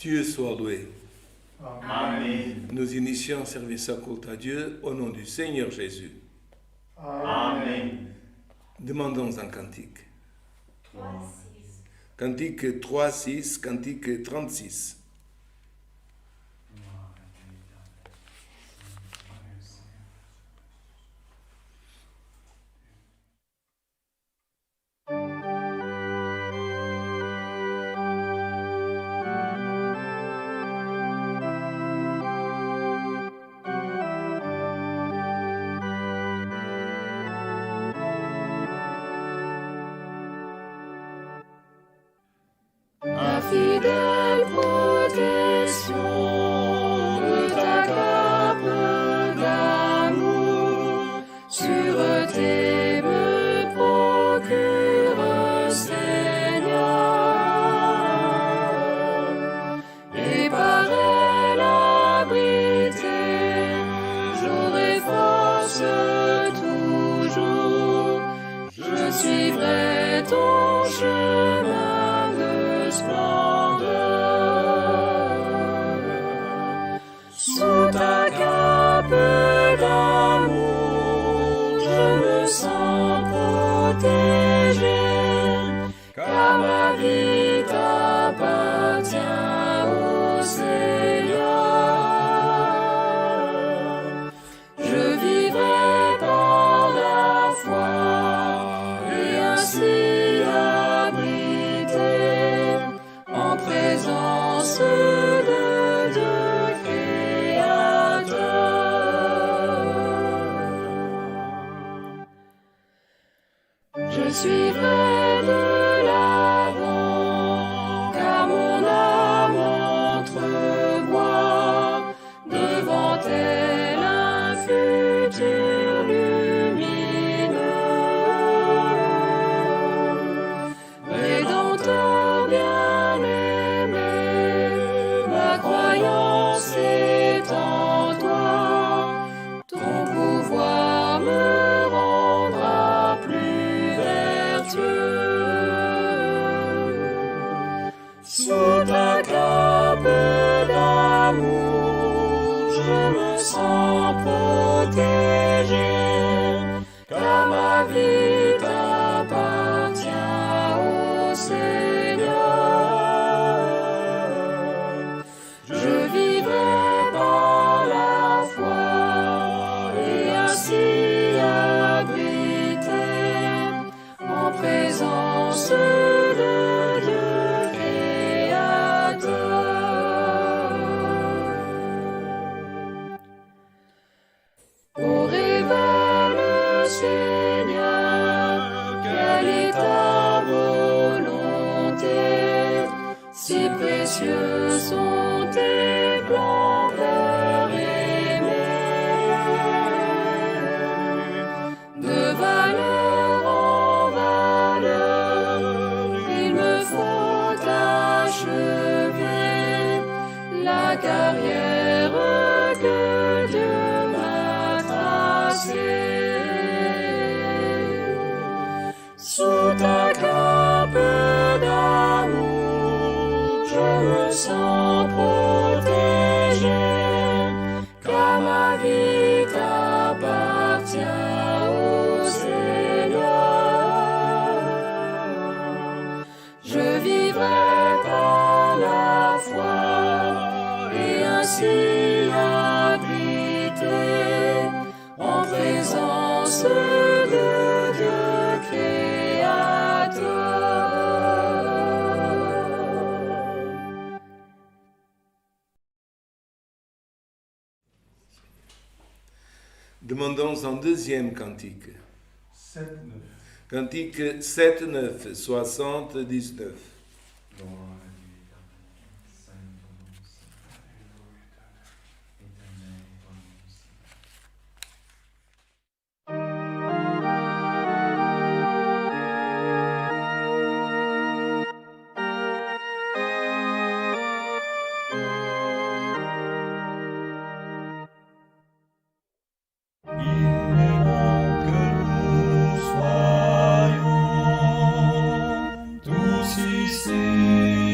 Dieu soit loué. Amen. Nous initions un service à culte à Dieu au nom du Seigneur Jésus. Amen. Demandons un cantique. 3. Cantique 3, 6, cantique 36. Fidèle protection de ta cape d'amour, sûreté me procure, Seigneur, et par elle abrité, j'aurai force toujours, je suivrai ton chemin de splendeur. Sous ta cape d'amour, je me sens protégé, car ma vie t'appartient, ô Seigneur. Je vivrai par la foi et ainsi abrité en présence de Dieu créateur. Je suivrai de l'avant, car mon âme entrevoit devant elle un futur lumineux. Rédempteur bien-aimé, ma croyance est en toi, ton pouvoir me rendra plus vertueux. Sous ta cape d'amour, je me sens protégé, car ma vie t'appartient, ô Seigneur. Je vivrai par la foi et ainsi abrité en présence de Dieu créateur. Ô révèle, Seigneur, quelle est ta volonté, si précieux sont tes plans, Père aimé. De valeur en valeur, il me faut achever la carrière que Dieu m'a tracée. Sous ta cape d'amour, je me sens protégé, car ma vie t'appartient, ô Seigneur. Je vivrai par la foi et ainsi abrité en présence de Dieu créateur. Demandons un deuxième cantique. 7, 9. Cantique 7, 9, 79. Gloire à Dieu éternel, saint ton nom, Seigneur. Éternel ton nom, Seigneur. Il est bon que nous soyons tous ici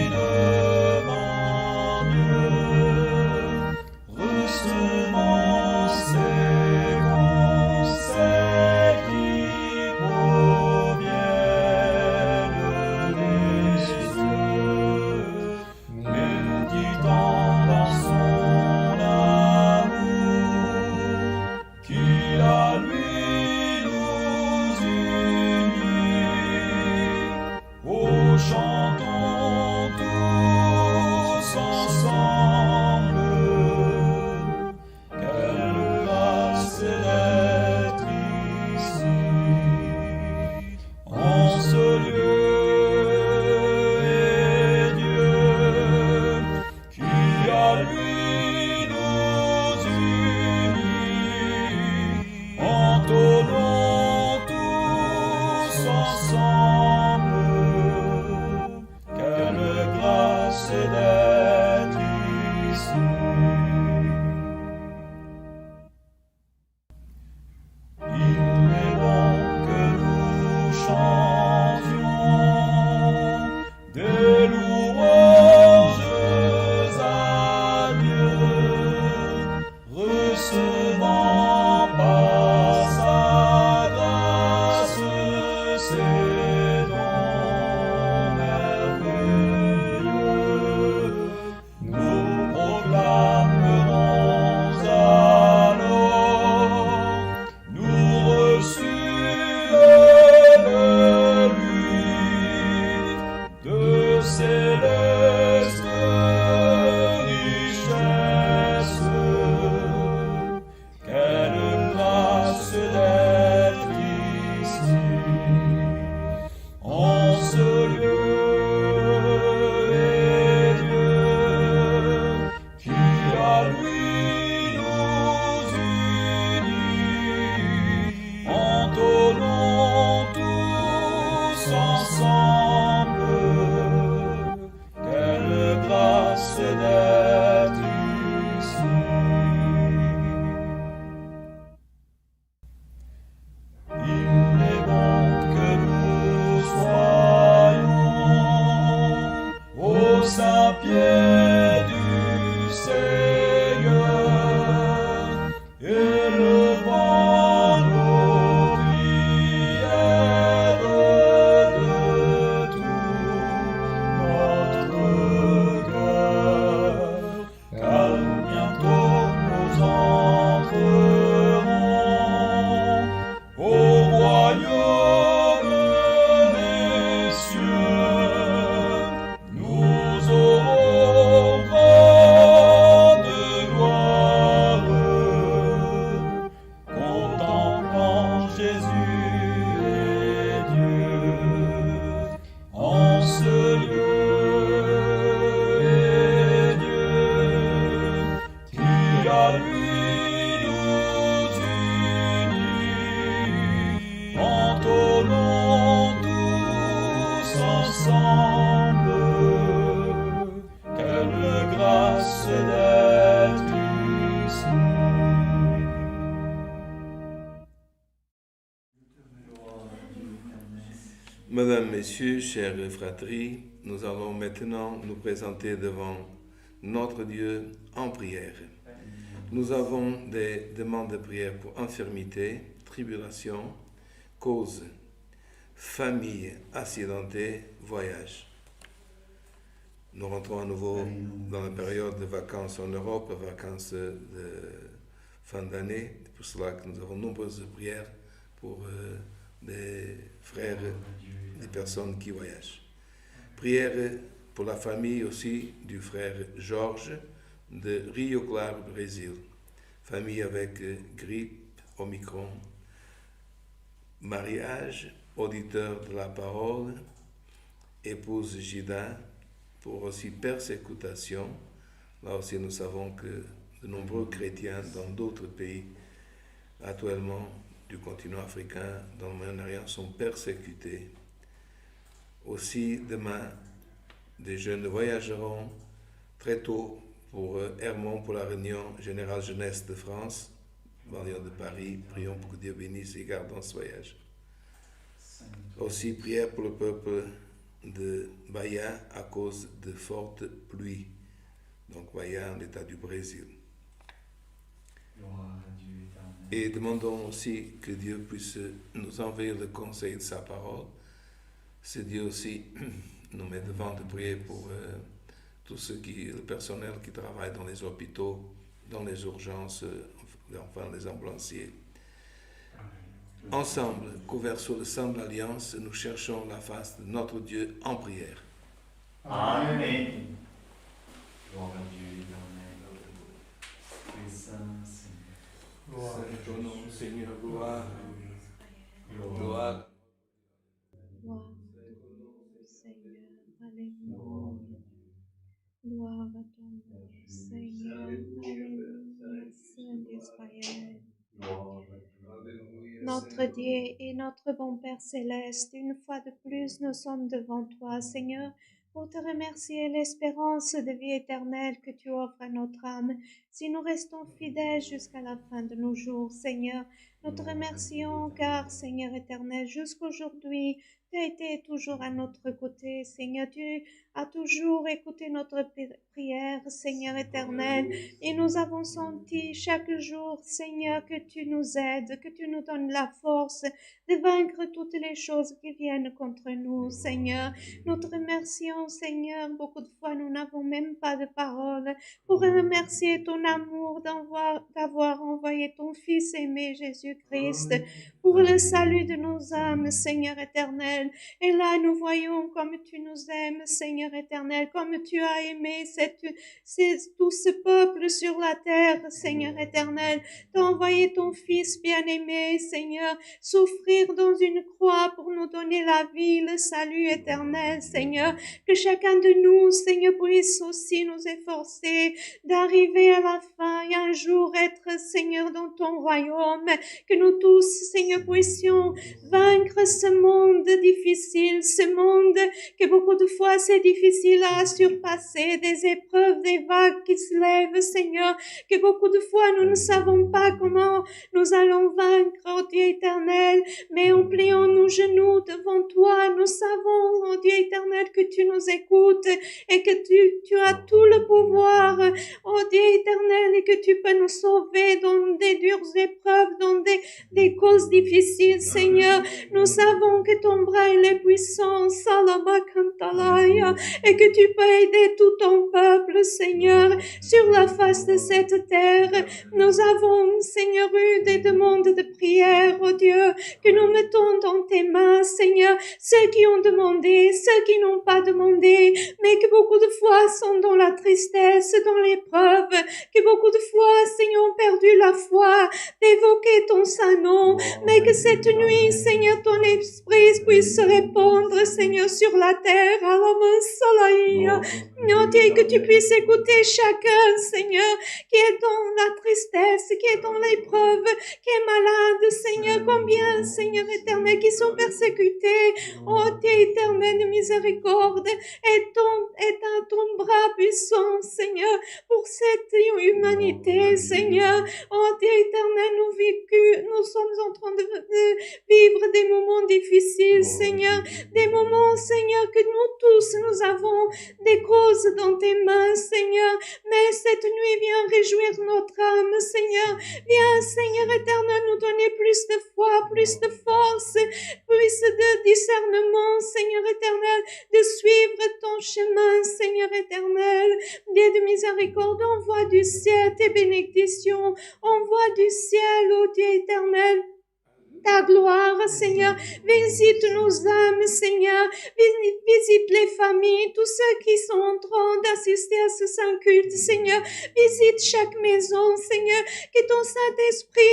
Mesdames, Messieurs, chers fratries, nous allons maintenant nous présenter devant notre Dieu en prière. Nous avons des demandes de prière pour infirmité, tribulation, cause, famille, accidentée, voyage. Nous rentrons à nouveau dans la période de vacances en Europe, vacances de fin d'année. C'est pour cela que nous avons nombreuses prières pour des frères, des personnes qui voyagent. Prière pour la famille aussi du frère Georges de Rio Claro, Brésil. Famille avec grippe, Omicron, mariage, auditeur de la parole, épouse Gida, pour aussi persécutation. Là aussi nous savons que de nombreux chrétiens dans d'autres pays actuellement du continent africain, dans le Moyen-Orient, sont persécutés. Aussi, demain, des jeunes voyageront très tôt pour Hermont, pour la réunion Générale Jeunesse de France, banlieue de Paris. Prions pour que Dieu bénisse et garde dans ce voyage. Aussi, prière pour le peuple de Bahia à cause de fortes pluies. Donc, Bahia en état du Brésil. Et demandons aussi que Dieu puisse nous envoyer le conseil de sa parole. C'est Dieu aussi nous met devant de prier pour tout le personnel qui travaille dans les hôpitaux, dans les urgences, enfin les ambulanciers. Ensemble, couverts sous le sang de l'Alliance, nous cherchons la face de notre Dieu en prière. Amen. Gloire à Dieu éternel. Tu es saint, Seigneur. Gloire à ton nom, Seigneur, gloire. Gloire. Gloire au Seigneur, alléluia. Gloire à ton nom, Seigneur, alléluia, Saint d'Israël. Notre Dieu et notre bon Père céleste, une fois de plus, nous sommes devant toi, Seigneur, pour te remercier l'espérance de vie éternelle que tu offres à notre âme. Si nous restons fidèles jusqu'à la fin de nos jours, Seigneur, nous te remercions car, Seigneur éternel, jusqu'aujourd'hui, tu as été toujours à notre côté, Seigneur. Tu as toujours écouté notre prière, Seigneur éternel. Et nous avons senti chaque jour, Seigneur, que tu nous aides, que tu nous donnes la force de vaincre toutes les choses qui viennent contre nous, Seigneur. Nous te remercions, Seigneur. Beaucoup de fois, nous n'avons même pas de paroles pour remercier ton amour d'avoir envoyé ton Fils aimé, Jésus-Christ, pour le salut de nos âmes, Seigneur éternel. Et là, nous voyons comme tu nous aimes, Seigneur éternel, comme tu as aimé tout ce peuple sur la terre, Seigneur éternel. Tu as envoyé ton Fils bien-aimé, Seigneur, souffrir dans une croix pour nous donner la vie, le salut éternel, Seigneur. Que chacun de nous, Seigneur, puisse aussi nous efforcer d'arriver à la fin et un jour être, Seigneur, dans ton royaume. Que nous tous, Seigneur, puissions vaincre ce monde difficile, ce monde que beaucoup de fois c'est difficile à surpasser, des épreuves, des vagues qui se lèvent, Seigneur, que beaucoup de fois nous ne savons pas comment nous allons vaincre, oh Dieu éternel, mais en pliant nos genoux devant toi, nous savons, oh Dieu éternel, que tu nous écoutes et que tu as tout le pouvoir, oh Dieu éternel, et que tu peux nous sauver dans des dures épreuves, dans des causes difficiles, Seigneur. Nous savons que ton bras il est puissant, Salabakantalaya, et que tu peux aider tout ton peuple, Seigneur, sur la face de cette terre. Nous avons, Seigneur, eu des demandes de prière, oh Dieu, que nous mettons dans tes mains, Seigneur, ceux qui ont demandé, ceux qui n'ont pas demandé, mais que beaucoup de fois sont dans la tristesse, dans l'épreuve, que beaucoup de fois, Seigneur, ont perdu la foi d'évoquer ton saint nom, mais que cette nuit, Seigneur, ton esprit puisse se répandre, Seigneur, sur la terre, à la main solaïa. Oh Dieu, que tu puisses écouter chacun, Seigneur, qui est dans la tristesse, qui est dans l'épreuve, qui est malade, Seigneur, combien, Seigneur éternel, qui sont persécutés. Oh Dieu éternel de miséricorde, étends ton bras puissant, Seigneur, pour cette humanité, Seigneur. Oh Dieu éternel, nous sommes en train de vivre des moments difficiles, Seigneur, des moments, Seigneur, que nous tous, nous avons des causes dans tes mains, Seigneur, mais cette nuit, viens réjouir notre âme, Seigneur, viens, Seigneur éternel, nous donner plus de foi, plus de force, plus de discernement, Seigneur éternel, de suivre ton chemin, Seigneur éternel. Dieu de miséricorde, envoie du ciel tes bénédictions, envoie du ciel, ô Dieu éternel, ta gloire, Seigneur. Visite nos âmes, Seigneur. Visite les familles, tous ceux qui sont en train d'assister à ce saint culte, Seigneur. Visite chaque maison, Seigneur. Que ton Saint-Esprit,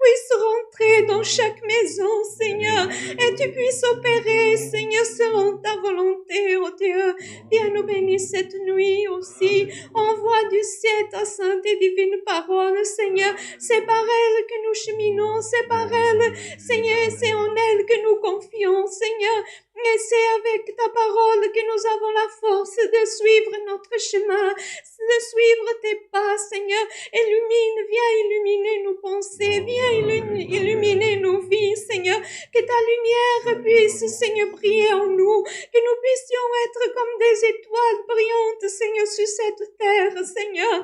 puisse rentrer dans chaque maison, Seigneur. Et tu puisses opérer, Seigneur, selon ta volonté, oh Dieu. Viens nous bénir cette nuit aussi. Envoie du ciel ta sainte et divine parole, Seigneur. C'est par elle que nous cheminons, c'est par elle, Seigneur, c'est en elle que nous confions, Seigneur. Et c'est avec ta parole que nous avons la force de suivre notre chemin, de suivre tes pas, Seigneur. Viens illuminer nos pensées, viens illuminer nos vies, Seigneur. Que ta lumière puisse, Seigneur, briller en nous, que nous puissions être comme des étoiles brillantes, Seigneur, sur cette terre, Seigneur.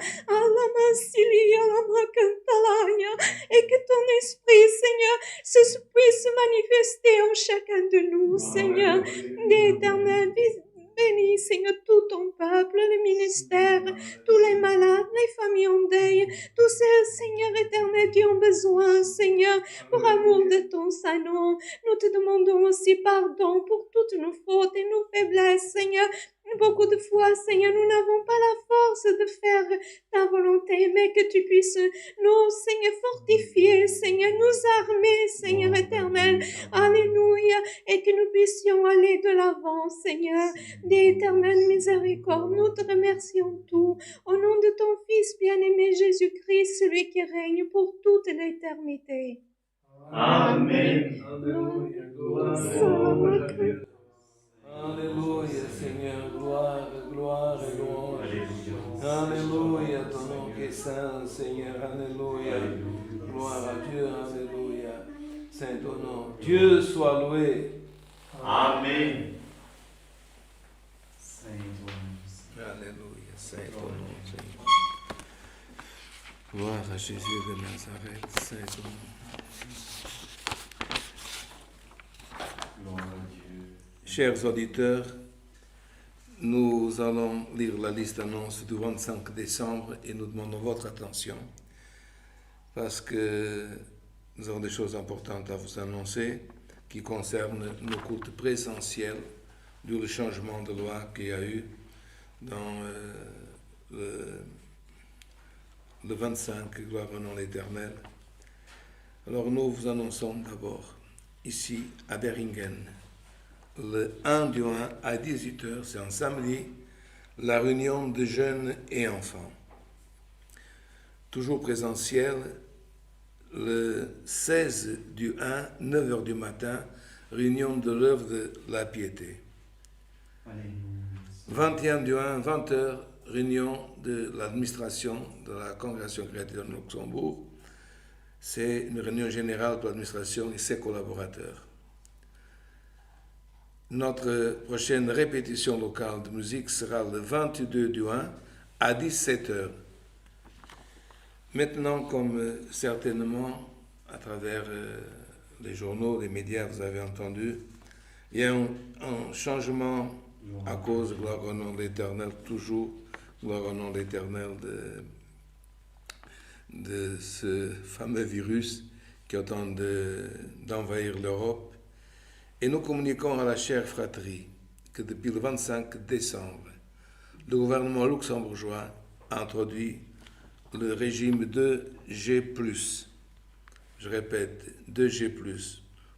Et que ton esprit, Seigneur, puisse manifester en chacun de nous, Seigneur. Éternel, bénis, Seigneur, tout ton peuple, le ministère, tous les malades, les familles en deuil, tous ceux, Seigneur éternel, qui ont besoin, Seigneur, pour amour de ton saint nom. Nous te demandons aussi pardon pour toutes nos fautes et nos faiblesses, Seigneur. Beaucoup de fois, Seigneur, nous n'avons pas la force de faire ta volonté, mais que tu puisses nous, Seigneur, fortifier, Seigneur, nous armer, Seigneur éternel. Alléluia. Et que nous puissions aller de l'avant, Seigneur. D'éternelle miséricorde, nous te remercions tout. Au nom de ton Fils bien-aimé Jésus-Christ, celui qui règne pour toute l'éternité. Amen. Alléluia, Alléluia, Seigneur, gloire, gloire et louange. Alléluia, ton nom qui est saint, Seigneur, Alléluia. Gloire à Dieu, Alléluia. Saint ton nom. Dieu soit loué. Amen. Alléluia, Saint ton nom, Seigneur. Gloire à Jésus de Nazareth, Saint ton nom. Gloire à Dieu. Chers auditeurs, nous allons lire la liste d'annonces du 25 décembre et nous demandons votre attention parce que nous avons des choses importantes à vous annoncer qui concernent nos cultes présentiels dû au changement de loi qu'il y a eu dans le 25, gloire au nom de l'Éternel. Alors nous vous annonçons d'abord ici à Beringen, le 1 du 1 à 18h, c'est un samedi, la réunion de jeunes et enfants. Toujours présentiel, le 16 du 1, 9h du matin, réunion de l'œuvre de la piété. 21 du 1, 20h, réunion de l'administration de la congrégation chrétienne de Luxembourg. C'est une réunion générale pour l'administration et ses collaborateurs. Notre prochaine répétition locale de musique sera le 22 du 1 à 17h. Maintenant, comme certainement à travers les journaux, les médias, vous avez entendu, il y a un changement à cause, gloire au nom de l'Éternel, toujours, gloire au nom de l'Éternel, de ce fameux virus qui est en train d'envahir l'Europe. Et nous communiquons à la chère fratrie que depuis le 25 décembre, le gouvernement luxembourgeois a introduit le régime 2G+. Je répète, 2G+,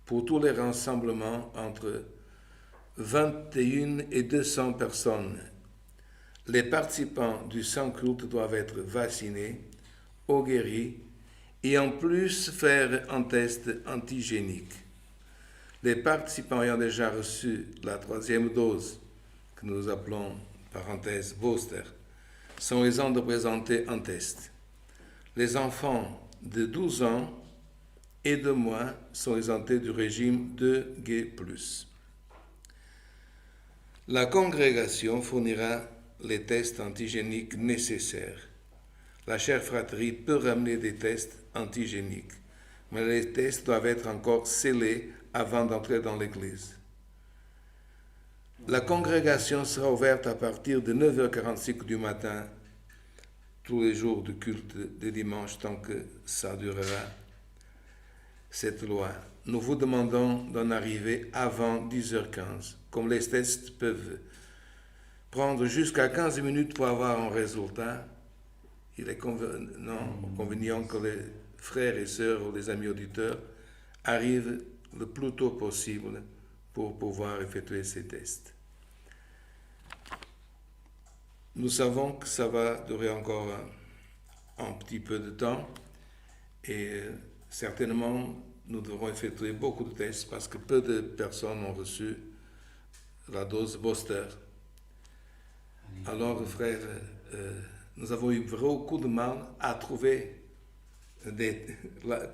pour tous les rassemblements entre 21 et 200 personnes. Les participants du saint culte doivent être vaccinés, ou guéris, et en plus faire un test antigénique. Les participants ayant déjà reçu la 3e dose, que nous appelons, parenthèse, booster, sont exempts de présenter un test. Les enfants de 12 ans et de moins sont exemptés du régime 2G+. La congrégation fournira les tests antigéniques nécessaires. La chère fratrie peut ramener des tests antigéniques, mais les tests doivent être encore scellés avant d'entrer dans l'église. La congrégation sera ouverte à partir de 9h45 du matin, tous les jours de culte de dimanche, tant que ça durera, cette loi. Nous vous demandons d'en arriver avant 10h15. Comme les tests peuvent prendre jusqu'à 15 minutes pour avoir un résultat, il est convenient que les frères et sœurs ou les amis auditeurs arrivent le plus tôt possible pour pouvoir effectuer ces tests. Nous savons que ça va durer encore un petit peu de temps et certainement nous devrons effectuer beaucoup de tests parce que peu de personnes ont reçu la dose booster. Alors, frères, nous avons eu beaucoup de mal à trouver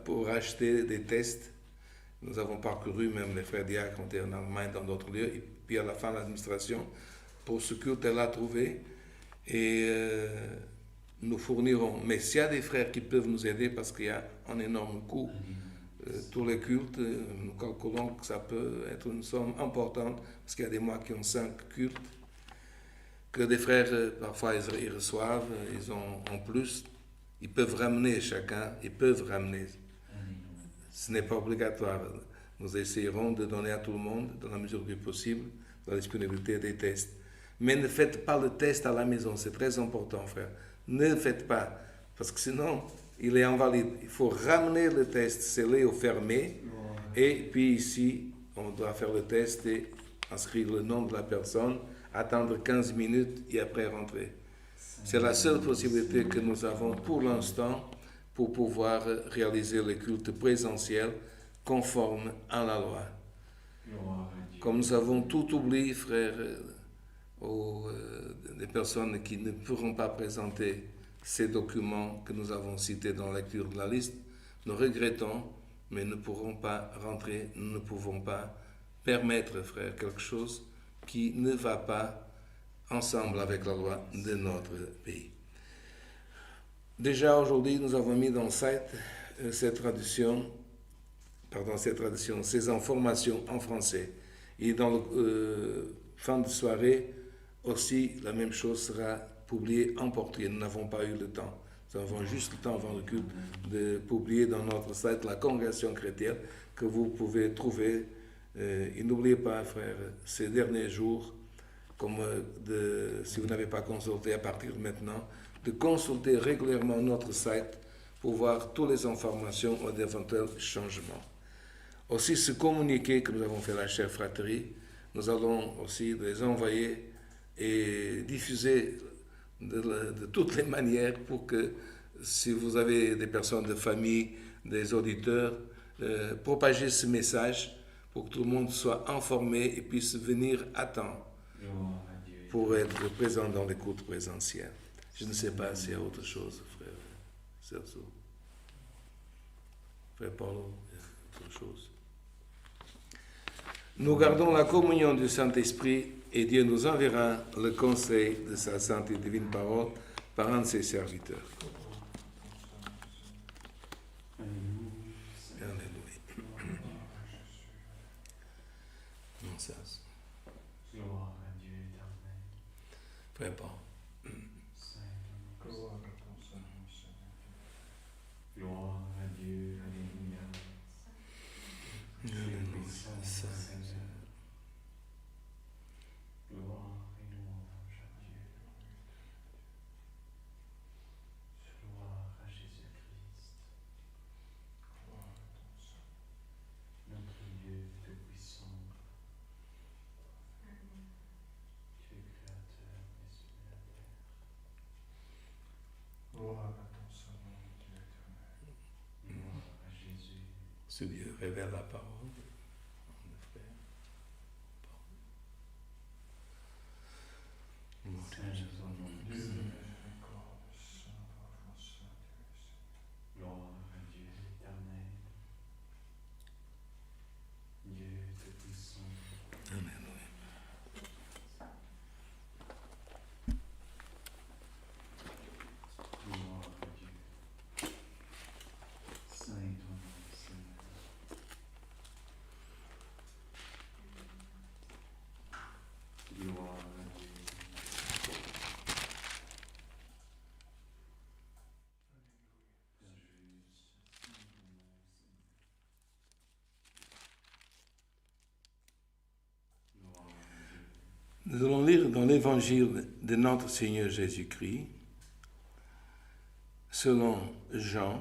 pour acheter des tests. Nous avons parcouru, même les frères diacres ont été en Allemagne, dans d'autres lieux, et puis à la fin, l'administration, pour ce culte, elle a trouvé, et nous fournirons. Mais s'il y a des frères qui peuvent nous aider, parce qu'il y a un énorme coût, tous les cultes, nous calculons que ça peut être une somme importante, parce qu'il y a des mois qui ont 5 cultes, que des frères, parfois, ils reçoivent, ils ont en plus, ils peuvent ramener chacun, ils peuvent ramener. Ce n'est pas obligatoire. Nous essayerons de donner à tout le monde, dans la mesure du possible, la disponibilité des tests. Mais ne faites pas le test à la maison, c'est très important, frère. Ne le faites pas, parce que sinon, il est invalide. Il faut ramener le test scellé ou fermé, et puis ici, on doit faire le test et inscrire le nom de la personne, attendre 15 minutes et après rentrer. C'est la seule possibilité que nous avons pour l'instant pour pouvoir réaliser le culte présentiel conforme à la loi. Comme nous avons tout oublié, frères, des personnes qui ne pourront pas présenter ces documents que nous avons cités dans la lecture de la liste, nous regrettons, mais ne pourrons pas rentrer, nous ne pouvons pas permettre, frères, quelque chose qui ne va pas ensemble avec la loi de notre pays. Déjà aujourd'hui, nous avons mis dans le site ces informations en français. Et dans le fin de soirée, aussi, la même chose sera publiée en portugais. Nous n'avons pas eu le temps. Nous avons juste le temps avant le culte de publier dans notre site la Congrégation chrétienne que vous pouvez trouver. Et n'oubliez pas, frères, ces derniers jours, si vous n'avez pas consulté à partir de maintenant, de consulter régulièrement notre site pour voir toutes les informations ou d'éventuels changements. Aussi, ce communiqué que nous avons fait à la chère fratrie, nous allons aussi les envoyer et diffuser de toutes les manières pour que, si vous avez des personnes de famille, des auditeurs, propagez ce message pour que tout le monde soit informé et puisse venir à temps pour être présent dans les cultes présentiels. Je ne sais pas s'il y a autre chose, frère Sergio. Frère Paulo, il y a autre chose. Nous gardons la communion du Saint-Esprit et Dieu nous enverra le conseil de sa sainte et divine parole par un de ses serviteurs. Alléluia. Non, ça. Gloire à Dieu éternel. Frère Paul. Gloire à ton Saint-Nom, Seigneur. Gloire à Dieu, alléluia. Puissant Seigneur. Gloire et louange à Dieu. Gloire à Jésus-Christ. Gloire à ton Saint. Notre Dieu tout-puissant. Dieu créateur des cieux et de la terre. Gloire à ton Saint-Nom, Dieu éternel. Gloire à Jésus. Ce Dieu révèle la parole. Nous allons lire dans l'évangile de notre Seigneur Jésus-Christ, selon Jean,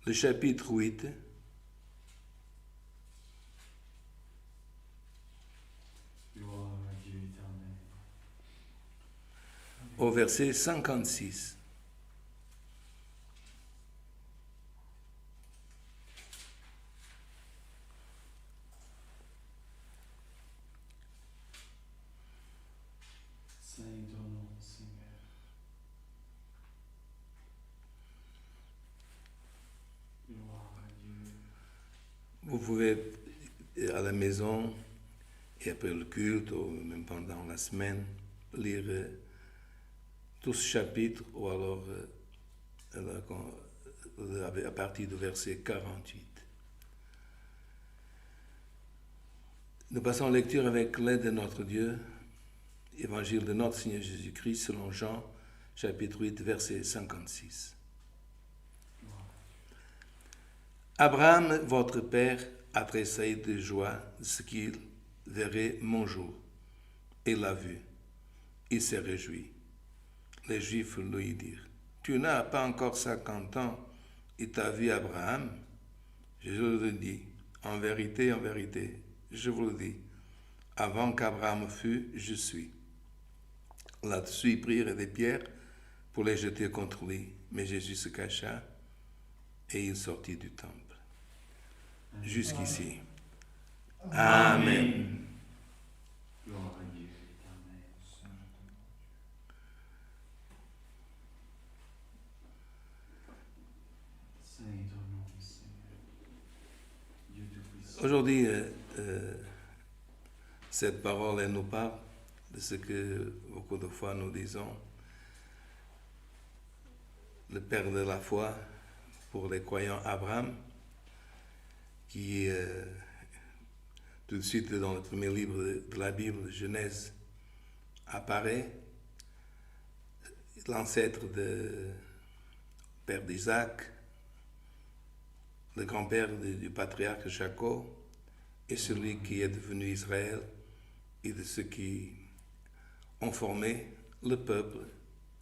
le chapitre 8, Gloire à Dieu éternel. au verset 56. Saint ton nom, Seigneur. Gloire à Dieu. Vous pouvez, à la maison, et après le culte, ou même pendant la semaine, lire tout ce chapitre, ou alors à partir du verset 48. Nous passons en lecture avec l'aide de notre Dieu, Évangile de notre Seigneur Jésus-Christ, selon Jean, chapitre 8, verset 56. Abraham, votre père, a tressailli de joie de ce qu'il verrait mon jour. Il l'a vu. Il s'est réjoui. Les Juifs lui dirent, « Tu n'as pas encore 50 ans et t'as vu Abraham ?» Jésus leur dit, « En vérité, je vous le dis, avant qu'Abraham fût, je suis. » Là-dessus, ils prirent des pierres pour les jeter contre lui. Mais Jésus se cacha et il sortit du temple. Jusqu'ici. Amen. Gloire à Dieu éternel. Saint ton nom, Seigneur. Dieu Tout-Puissant. Aujourd'hui, cette parole, elle nous parle de ce que beaucoup de fois nous disons. Le père de la foi pour les croyants Abraham, qui tout de suite dans le premier livre de la Bible, Genèse, apparaît, l'ancêtre du père d'Isaac, le grand-père du patriarche Jacob, et celui qui est devenu Israël, et de ceux qui ont formé le peuple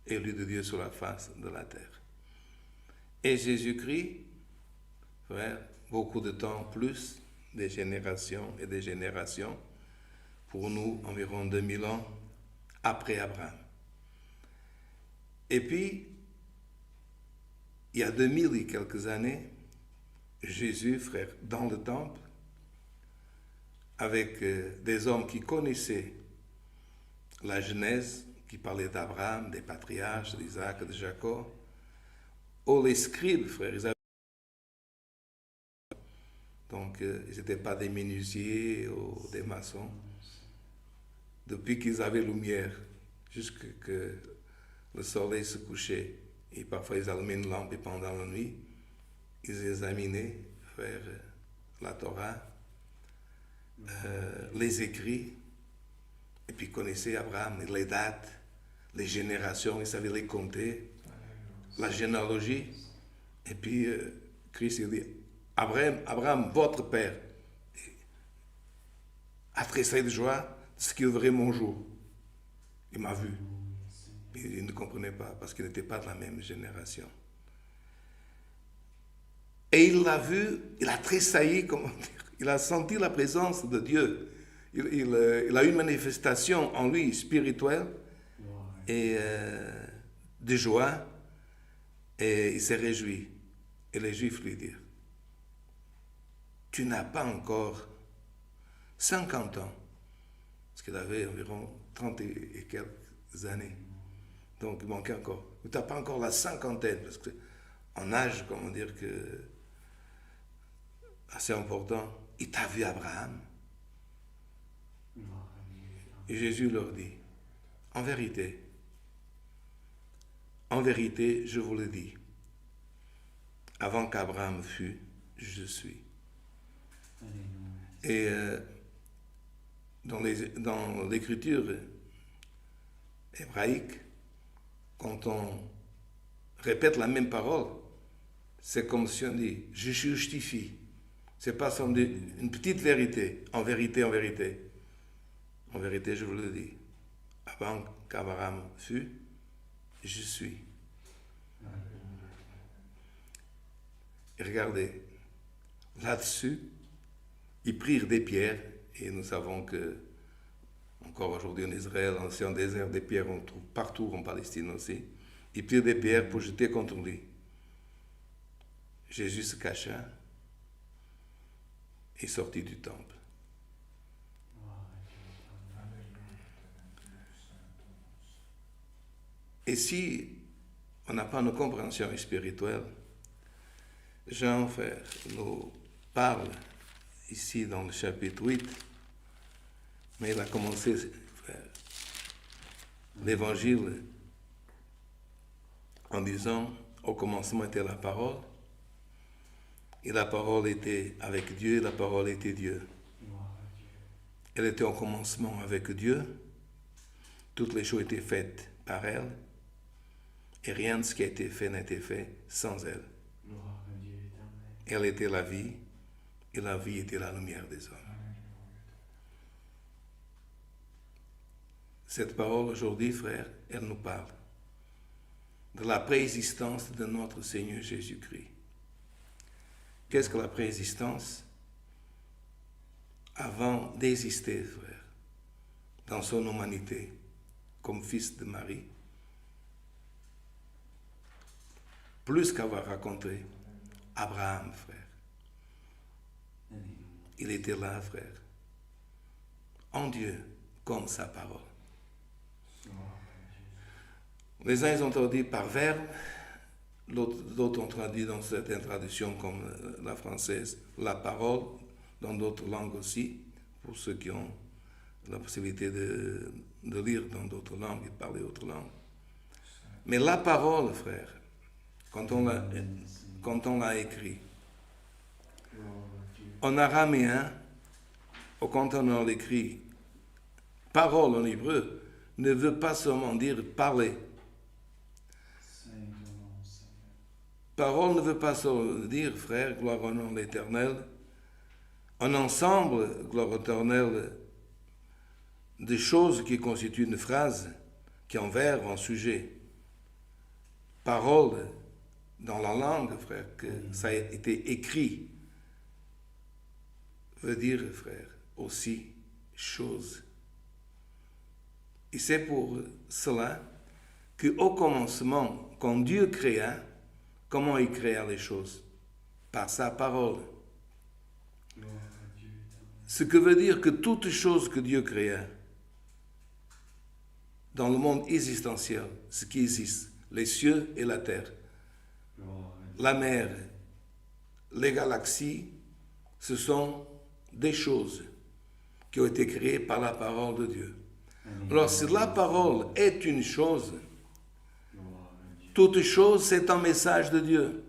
élu de Dieu sur la face de la terre. Et Jésus-Christ, frère, beaucoup de temps plus, des générations et des générations, pour nous environ 2000 ans après Abraham. Et puis, il y a 2000 et quelques années, Jésus, frère, dans le temple, avec des hommes qui connaissaient la Genèse, qui parlait d'Abraham, des patriarches, d'Isaac, de Jacob, ou les scribes, frères, ils avaient... Donc, ils n'étaient pas des menuisiers ou des maçons. Depuis qu'ils avaient lumière, jusqu'à que le soleil se couchait, et parfois ils allumaient une lampe et pendant la nuit, ils examinaient, frère, la Torah, les écrits, et puis connaissaient Abraham, les dates, les générations, ils savaient les compter, la généalogie. Et puis Christ il dit, Abraham, votre père, a tressailli de joie de ce qu'il verrait mon jour. Il m'a vu. Il ne comprenait pas parce qu'il n'était pas de la même génération. Et il l'a vu, il a tressailli, comment dire, il a senti la présence de Dieu. Il a eu une manifestation en lui spirituelle et de joie, et il s'est réjoui. Et les Juifs lui dirent, tu n'as pas encore 50 ans, parce qu'il avait environ 30 et quelques années. Donc il manquait encore. Tu n'as pas encore la cinquantaine, parce qu'en âge, comment dire que assez important, il t'a vu Abraham. Et Jésus leur dit, en vérité, je vous le dis, avant qu'Abraham fût, je suis. Et dans l'écriture hébraïque, quand on répète la même parole, c'est comme si on dit, je justifie. C'est pas seulement une petite vérité. En vérité, en vérité. En vérité, je vous le dis. Avant qu'Abraham fût, je suis. Et regardez, là-dessus, ils prirent des pierres, et nous savons que, encore aujourd'hui en Israël, en ancien désert, des pierres on trouve partout en Palestine aussi. Ils prirent des pierres pour jeter contre lui. Jésus se cacha et sortit du temple. Et si on n'a pas une compréhension spirituelle, Jean, frère, nous parle ici dans le chapitre 8, mais il a commencé, frère, l'évangile en disant, au commencement était la parole, et la parole était avec Dieu, et la parole était Dieu. Elle était au commencement avec Dieu, toutes les choses étaient faites par elle, et rien de ce qui a été fait n'a été fait sans elle. Elle était la vie, et la vie était la lumière des hommes. Cette parole aujourd'hui, frère, elle nous parle de la préexistence de notre Seigneur Jésus-Christ. Qu'est-ce que la préexistence? Avant d'exister, frère, dans son humanité, comme fils de Marie, plus qu'avoir raconté Abraham, frère. Il était là, frère, en Dieu, comme sa parole. Les uns, ils ont traduit par verbe, d'autres ont traduit dans certaines traductions comme la française, la parole, dans d'autres langues aussi, pour ceux qui ont la possibilité de lire dans d'autres langues et parler d'autres langues. Mais la parole, frère, quand on l'a écrit, en araméen, ou quand on l'écrit, parole en hébreu, ne veut pas seulement dire parler. Parole ne veut pas seulement dire, frère, gloire au nom de l'Éternel, un ensemble, gloire au éternel, de choses qui constituent une phrase, qui en verbe, en sujet. Parole, dans la langue, frère, que ça a été écrit, veut dire, frère, aussi chose. Et c'est pour cela qu'au commencement, quand Dieu créa, comment il créa les choses? Par sa parole. Ce que veut dire que toute chose que Dieu créa, dans le monde existentiel, ce qui existe, les cieux et la terre, la mer, les galaxies, ce sont des choses qui ont été créées par la parole de Dieu. Alors, si la parole est une chose, toute chose, c'est un message de Dieu.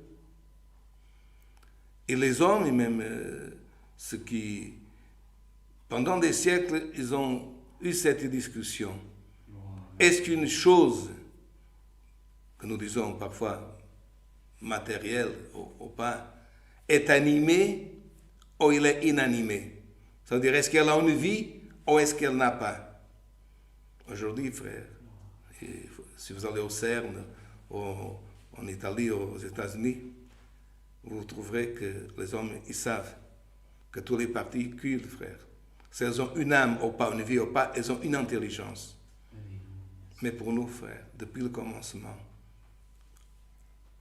Et les hommes, et même ceux qui, pendant des siècles, ils ont eu cette discussion. Est-ce qu'une chose, que nous disons parfois matérielle ou pas, est animée ou elle est inanimée? C'est-à-dire, est-ce qu'elle a une vie ou est-ce qu'elle n'a pas? Aujourd'hui, frère, si vous allez au CERN, en Italie, aux États-Unis, vous trouverez que les hommes, ils savent que toutes les particules, frère, si elles ont une âme ou pas, une vie ou pas, elles ont une intelligence. Mais pour nous, frère, depuis le commencement,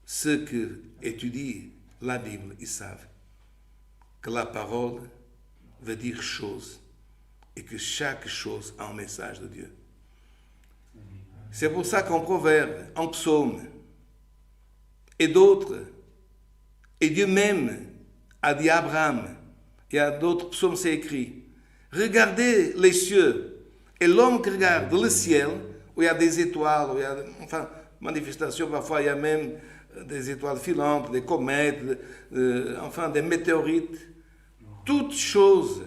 ceux qui étudient la Bible, ils savent que la parole veut dire chose et que chaque chose a un message de Dieu. C'est pour ça qu'en Proverbe, en Psaume et d'autres, et Dieu même a dit à Abraham, et à d'autres psaumes c'est écrit, regardez les cieux, et l'homme qui regarde le ciel, où il y a des étoiles, où il y a, enfin, manifestations, parfois il y a même des étoiles filantes, des comètes, enfin des météorites, toute chose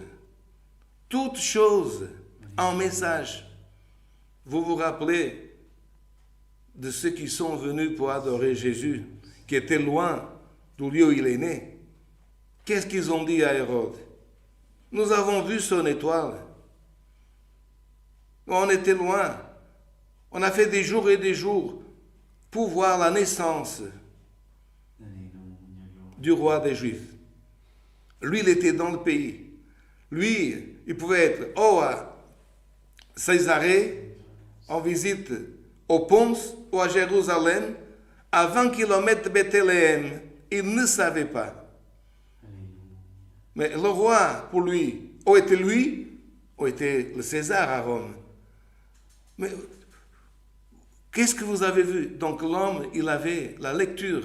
a un message. Vous vous rappelez de ceux qui sont venus pour adorer Jésus, qui étaient loin du lieu où il est né, qu'est-ce qu'ils ont dit à Hérode? Nous avons vu son étoile. On était loin. On a fait des jours et des jours pour voir la naissance du roi des Juifs. Lui, il était dans le pays. Lui, il pouvait être à Césarée, en visite au Ponce ou à Jérusalem, à 20 km de Bethléem. Il ne savait pas. Mais le roi, pour lui, ou était le César à Rome. Mais qu'est-ce que vous avez vu? Donc l'homme, il avait la lecture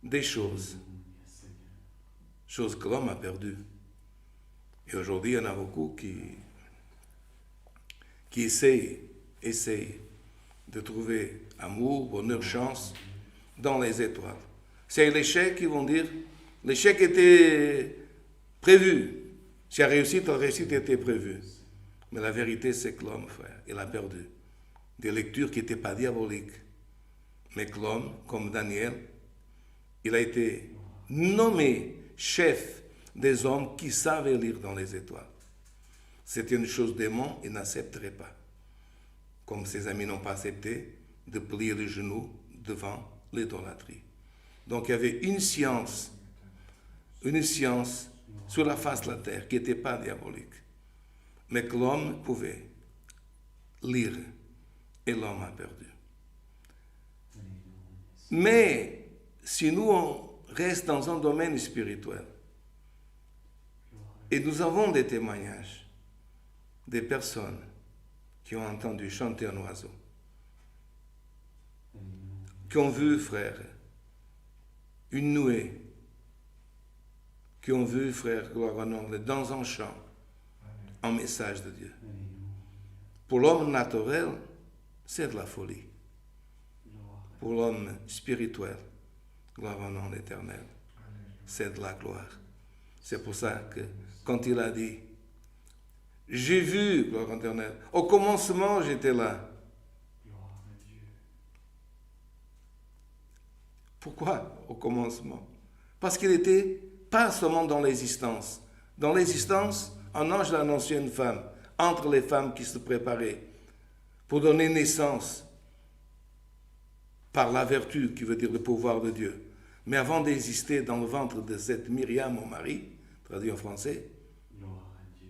des choses. Choses que l'homme a perdues. Et aujourd'hui, il y en a beaucoup qui essayent de trouver amour, bonheur, chance dans les étoiles. C'est l'échec qu'ils vont dire. L'échec était prévu. Si la réussite était prévue. Mais la vérité, c'est que l'homme, frère, il a perdu des lectures qui n'étaient pas diaboliques. Mais que l'homme, comme Daniel, il a été nommé chef des hommes qui savaient lire dans les étoiles. C'était une chose démon, il n'accepterait pas. Comme ses amis n'ont pas accepté de plier les genoux devant l'idolâtrie. Donc il y avait une science sur la face de la terre qui n'était pas diabolique. Mais que l'homme pouvait lire et l'homme a perdu. Mais si nous on reste dans un domaine spirituel et nous avons des témoignages des personnes qui ont entendu chanter un oiseau, qui ont vu, frère, une nuée, qui ont vu, frère, gloire à Dieu, dans un chant, un message de Dieu. Pour l'homme naturel, c'est de la folie. Pour l'homme spirituel, gloire au nom éternel, c'est de la gloire. C'est pour ça que quand il a dit, j'ai vu, gloire éternelle, au commencement j'étais là. Pourquoi au commencement? Parce qu'il n'était pas seulement dans l'existence. Dans l'existence, un ange a annoncé une femme, entre les femmes qui se préparaient pour donner naissance par la vertu, qui veut dire le pouvoir de Dieu. Mais avant d'exister dans le ventre de cette Myriam, mon mari, traduit en français,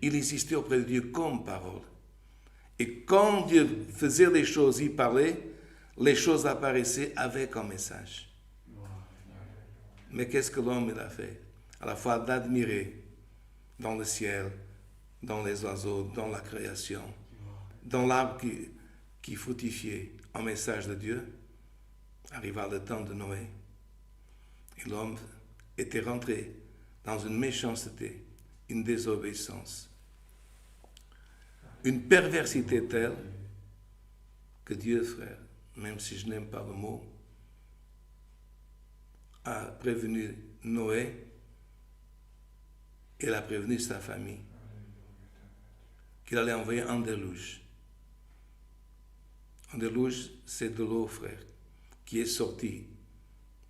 il existait auprès de Dieu comme parole. Et quand Dieu faisait les choses, il parlait, les choses apparaissaient avec un message. Mais qu'est-ce que l'homme il a fait? À la fois d'admirer dans le ciel, dans les oiseaux, dans la création, dans l'arbre qui fructifiait un message de Dieu, arriva le temps de Noé. Et l'homme était rentré dans une méchanceté, une désobéissance, une perversité telle que Dieu, frère, même si je n'aime pas le mot, a prévenu Noé et il a prévenu sa famille qu'il allait envoyer un déluge. Un déluge, c'est de l'eau, frère, qui est sortie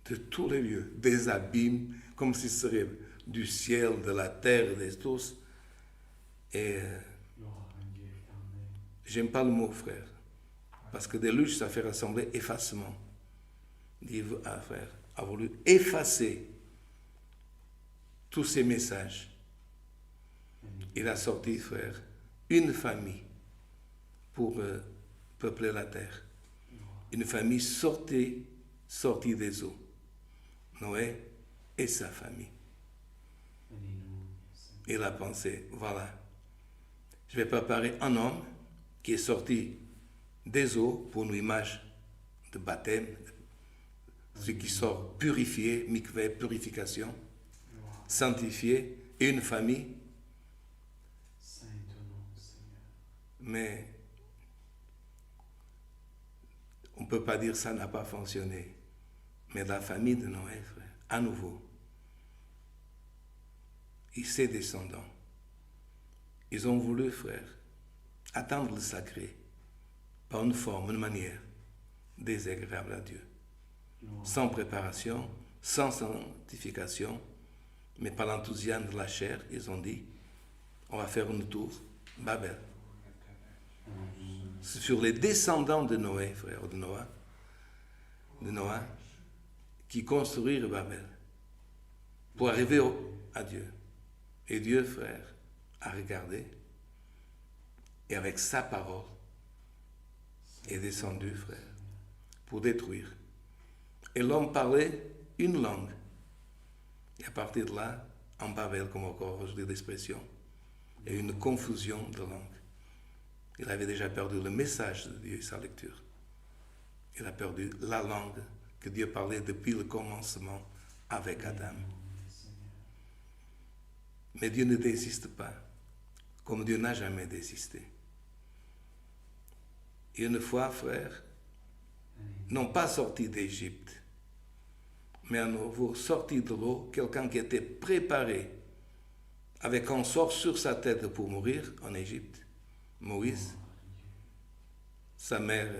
de tous les lieux, des abîmes, comme si ce serait du ciel, de la terre, des tous. Et j'aime pas le mot, frère, parce que déluge, ça fait ressembler effacement. Dieu, frère, a voulu effacer tous ces messages. Il a sorti, frère, une famille pour peupler la terre. Une famille sortie des eaux. Noé et sa famille. Il a pensé, voilà, je vais préparer un homme qui est sorti des eaux pour une image de baptême, ce qui sort purifié, mikvé, purification, sanctifié, et une famille. Mais on ne peut pas dire que ça n'a pas fonctionné. Mais la famille de Noé, frère, à nouveau, et ses descendants, ils ont voulu, frère, atteindre le sacré par une forme, une manière désagréable à Dieu. Sans préparation, sans sanctification, mais par l'enthousiasme de la chair, ils ont dit, on va faire une tour, Babel. C'est sur les descendants de Noé, frère, de Noah, qui construisent Babel pour arriver à Dieu. Et Dieu, frère, a regardé et avec sa parole est descendu, frère, pour détruire. Et l'homme parlait une langue. Et à partir de là, en Babel, comme encore aujourd'hui l'expression, il y a eu une confusion de langues. Il avait déjà perdu le message de Dieu et sa lecture. Il a perdu la langue que Dieu parlait depuis le commencement avec Adam. Mais Dieu ne désiste pas, comme Dieu n'a jamais désisté. Et une fois, frère, non pas sorti d'Égypte, mais à nouveau sorti de l'eau, quelqu'un qui était préparé avec un sort sur sa tête pour mourir en Égypte, Moïse. Sa mère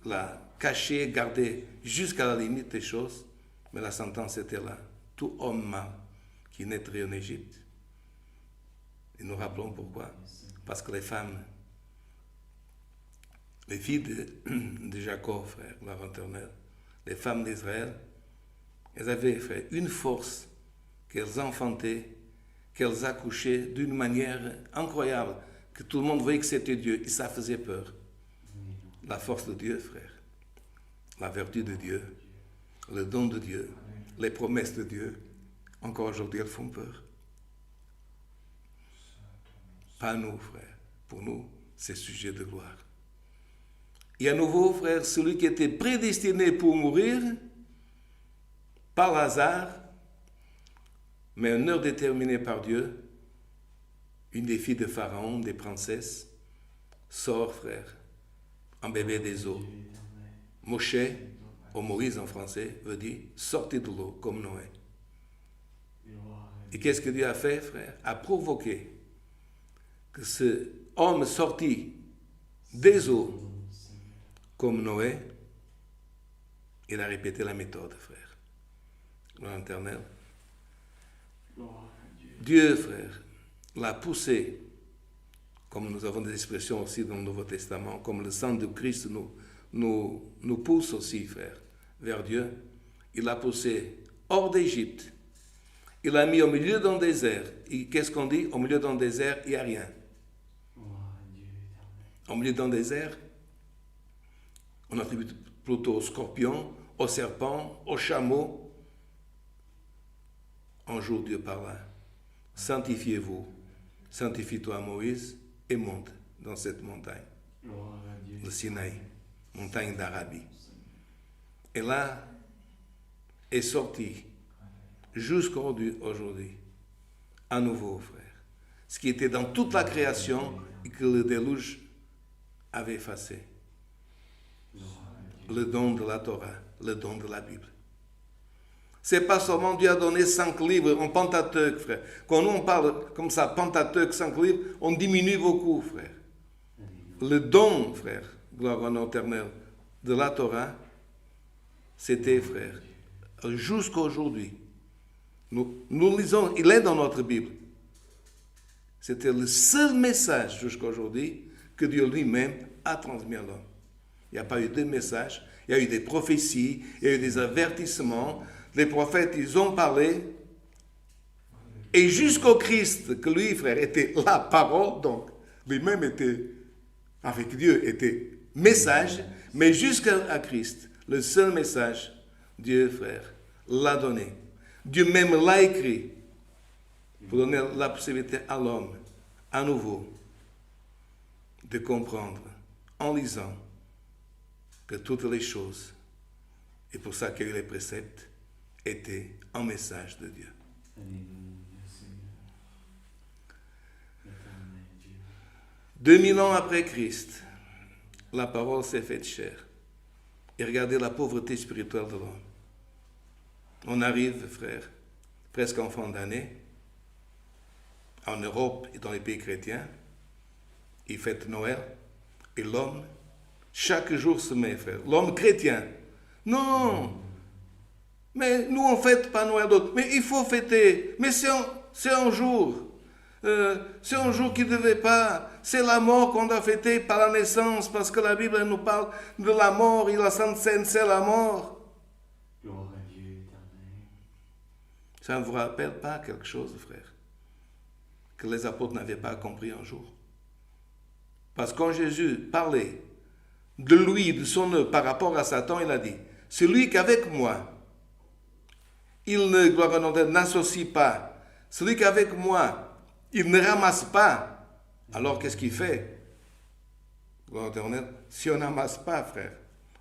l'a caché, gardé jusqu'à la limite des choses, mais la sentence était là. Tout homme mâle qui naîtrait en Égypte. Et nous rappelons pourquoi. Parce que les femmes, les filles de Jacob, frère, leur éternel, les femmes d'Israël, elles avaient, frère, une force qu'elles enfantaient, qu'elles accouchaient d'une manière incroyable, que tout le monde voyait que c'était Dieu, et ça faisait peur. La force de Dieu, frère, la vertu de Dieu, le don de Dieu, les promesses de Dieu, encore aujourd'hui, elles font peur. Pas nous, frère. Pour nous, c'est sujet de gloire. Et à nouveau, frère, celui qui était prédestiné pour mourir, par hasard, mais une heure déterminée par Dieu, une des filles de Pharaon, des princesses, sort, frère, un bébé des eaux. Moshe, ou Moïse en français, veut dire sortez de l'eau comme Noé. Et qu'est-ce que Dieu a fait, frère? A provoqué que ce homme sorti des eaux comme Noé, il a répété la méthode, frère. L'éternel. Dieu, frère, l'a poussé, comme nous avons des expressions aussi dans le Nouveau Testament, comme le sang de Christ nous pousse aussi, frère, vers Dieu. Il l'a poussé hors d'Égypte. Il l'a mis au milieu d'un désert. Et qu'est-ce qu'on dit? Au milieu d'un désert, il n'y a rien. Au milieu d'un désert, on attribue plutôt aux scorpions, aux serpents, aux chameaux. Un jour, Dieu parla. Sanctifiez-vous, sanctifie-toi, Moïse, et monte dans cette montagne, le Sinaï, montagne d'Arabie. Et là est sorti, jusqu'aujourd'hui, à nouveau, frère, ce qui était dans toute la création et que le déluge avait effacé. Le don de la Torah, le don de la Bible. C'est pas seulement Dieu a donné 5 livres en Pentateuque, frère. Quand nous on parle comme ça, Pentateuque, 5 livres, on diminue beaucoup, frère. Le don, frère, gloire à l'éternel, de la Torah, c'était, frère, jusqu'à aujourd'hui. Nous lisons, il est dans notre Bible. C'était le seul message jusqu'à aujourd'hui que Dieu lui-même a transmis à l'homme. Il n'y a pas eu de message, il y a eu des prophéties, il y a eu des avertissements. Les prophètes, ils ont parlé. Et jusqu'au Christ, que lui, frère, était la parole, donc lui-même était, avec Dieu, était message, mais jusqu'à Christ, le seul message, Dieu, frère, l'a donné. Dieu même l'a écrit pour donner la possibilité à l'homme, à nouveau, de comprendre, en lisant, que toutes les choses, et pour ça qu'il y a eu les préceptes, étaient un message de Dieu. 2000 ans après Christ, la parole s'est faite chair. Et regardez la pauvreté spirituelle de l'homme. On arrive, frère, presque en fin d'année, en Europe et dans les pays chrétiens, ils fêtent Noël, et l'homme, chaque jour se met, frère, l'homme chrétien, non, Mais nous, on ne fête pas Noël d'autres. Mais il faut fêter. Mais c'est un jour. C'est un jour qui ne devait pas. C'est la mort qu'on doit fêter par la naissance, parce que la Bible elle nous parle de la mort et la Sainte Seine, c'est la mort. Gloire à Dieu éternel. Ça ne vous rappelle pas quelque chose, frère, que les apôtres n'avaient pas compris un jour? Parce que quand Jésus parlait de lui, de son œuvre par rapport à Satan, il a dit, celui qu'avec moi, il ne, gloire à Dieu, n'associe pas, celui qu'avec moi, il ne ramasse pas, alors qu'est-ce qu'il fait? Gloire à l'Éternel, si on n'amasse pas, frère,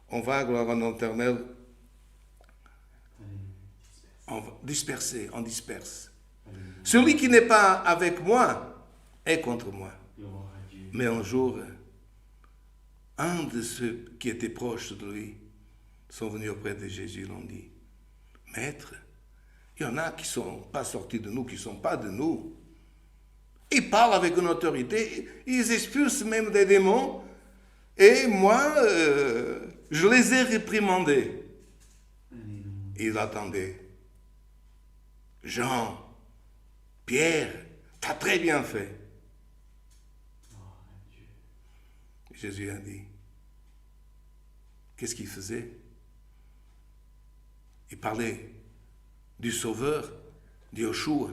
on va, gloire à l'Éternel, on va disperser, on disperse. Celui qui n'est pas avec moi est contre moi. Gloire à Dieu. Mais un jour, un de ceux qui étaient proches de lui sont venus auprès de Jésus et l'ont dit, Maître, il y en a qui ne sont pas sortis de nous, qui ne sont pas de nous. Ils parlent avec une autorité, ils expulsent même des démons, et moi, je les ai réprimandés. Alléluia. Ils attendaient. Jean, Pierre, t'as très bien fait. Gloire à Dieu. Jésus a dit, qu'est-ce qu'il faisait? Il parlait du Sauveur, de Yeshua,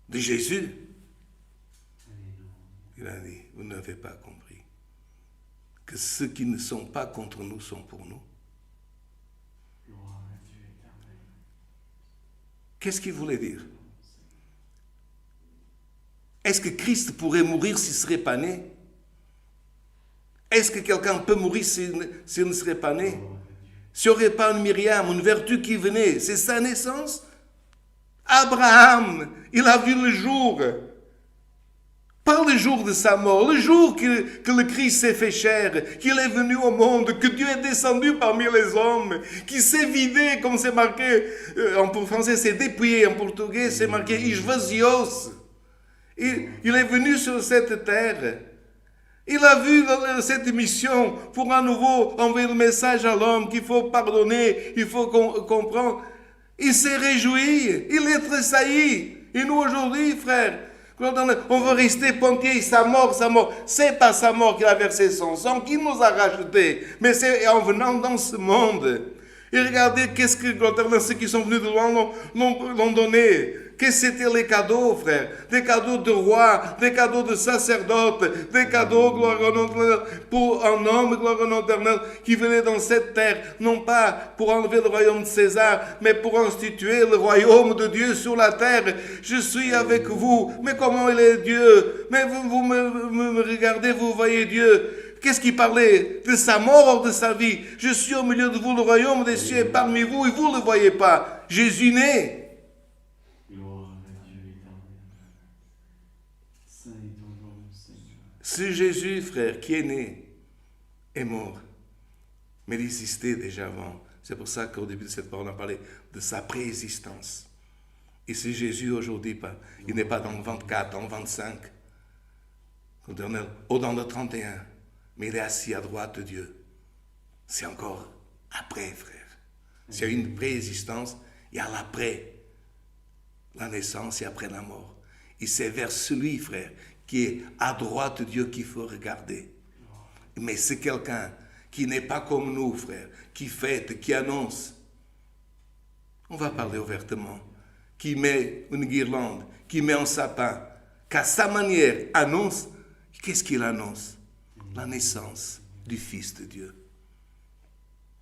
de Jésus. Il a dit, vous n'avez pas compris que ceux qui ne sont pas contre nous sont pour nous. Gloire à Dieu éternel. Qu'est-ce qu'il voulait dire? Est-ce que Christ pourrait mourir s'il ne serait pas né? Est-ce que quelqu'un peut mourir s'il ne serait pas né? S'il n'y aurait pas une Myriam, une vertu qui venait, c'est sa naissance? Abraham, il a vu le jour. Pas le jour de sa mort, le jour que le Christ s'est fait chair, qu'il est venu au monde, que Dieu est descendu parmi les hommes, qu'il s'est vidé, comme c'est marqué, en français c'est dépouillé, en portugais c'est marqué esvaziou-se. Il est venu sur cette terre. Il a vu cette mission pour à nouveau envoyer le message à l'homme qu'il faut pardonner, il faut comprendre. Il s'est réjoui, il est tressailli. Et nous aujourd'hui, frères, on veut rester pontier, sa mort. C'est pas sa mort qu'il a versé son sang, qu'il nous a racheté. Mais c'est en venant dans ce monde. Et regardez qu'est-ce que ceux qui sont venus de loin l'ont donné. Qu'est-ce que c'était les cadeaux, frère? Des cadeaux de roi, des cadeaux de sacerdotes, des cadeaux, gloire au nom éternel, pour un homme, gloire au nom éternel, qui venait dans cette terre, non pas pour enlever le royaume de César, mais pour instituer le royaume de Dieu sur la terre. Je suis avec vous. Mais comment il est Dieu? Mais vous me regardez, vous voyez Dieu. Qu'est-ce qu'il parlait? De sa mort ou de sa vie? Je suis au milieu de vous, le royaume des cieux est parmi vous, et vous ne le voyez pas. Jésus naît. Gloire à Dieu éternel. Saint est ton nom, Seigneur. Ce Jésus, frère, qui est né, est mort. Mais il existait déjà avant. C'est pour ça qu'au début de cette parole, on a parlé de sa préexistence. Et ce Jésus, aujourd'hui, il n'est pas dans le 24, dans le 25, ou dans le 31. Mais il est assis à droite de Dieu. C'est encore après, frère. C'est une préexistence, il y a l'après, la naissance et après la mort. Et c'est vers celui, frère, qui est à droite de Dieu qu'il faut regarder. Mais c'est quelqu'un qui n'est pas comme nous, frère, qui fête, qui annonce. On va parler ouvertement. Qui met une guirlande, qui met un sapin, qu'à sa manière annonce. Qu'est-ce qu'il annonce? La naissance du Fils de Dieu.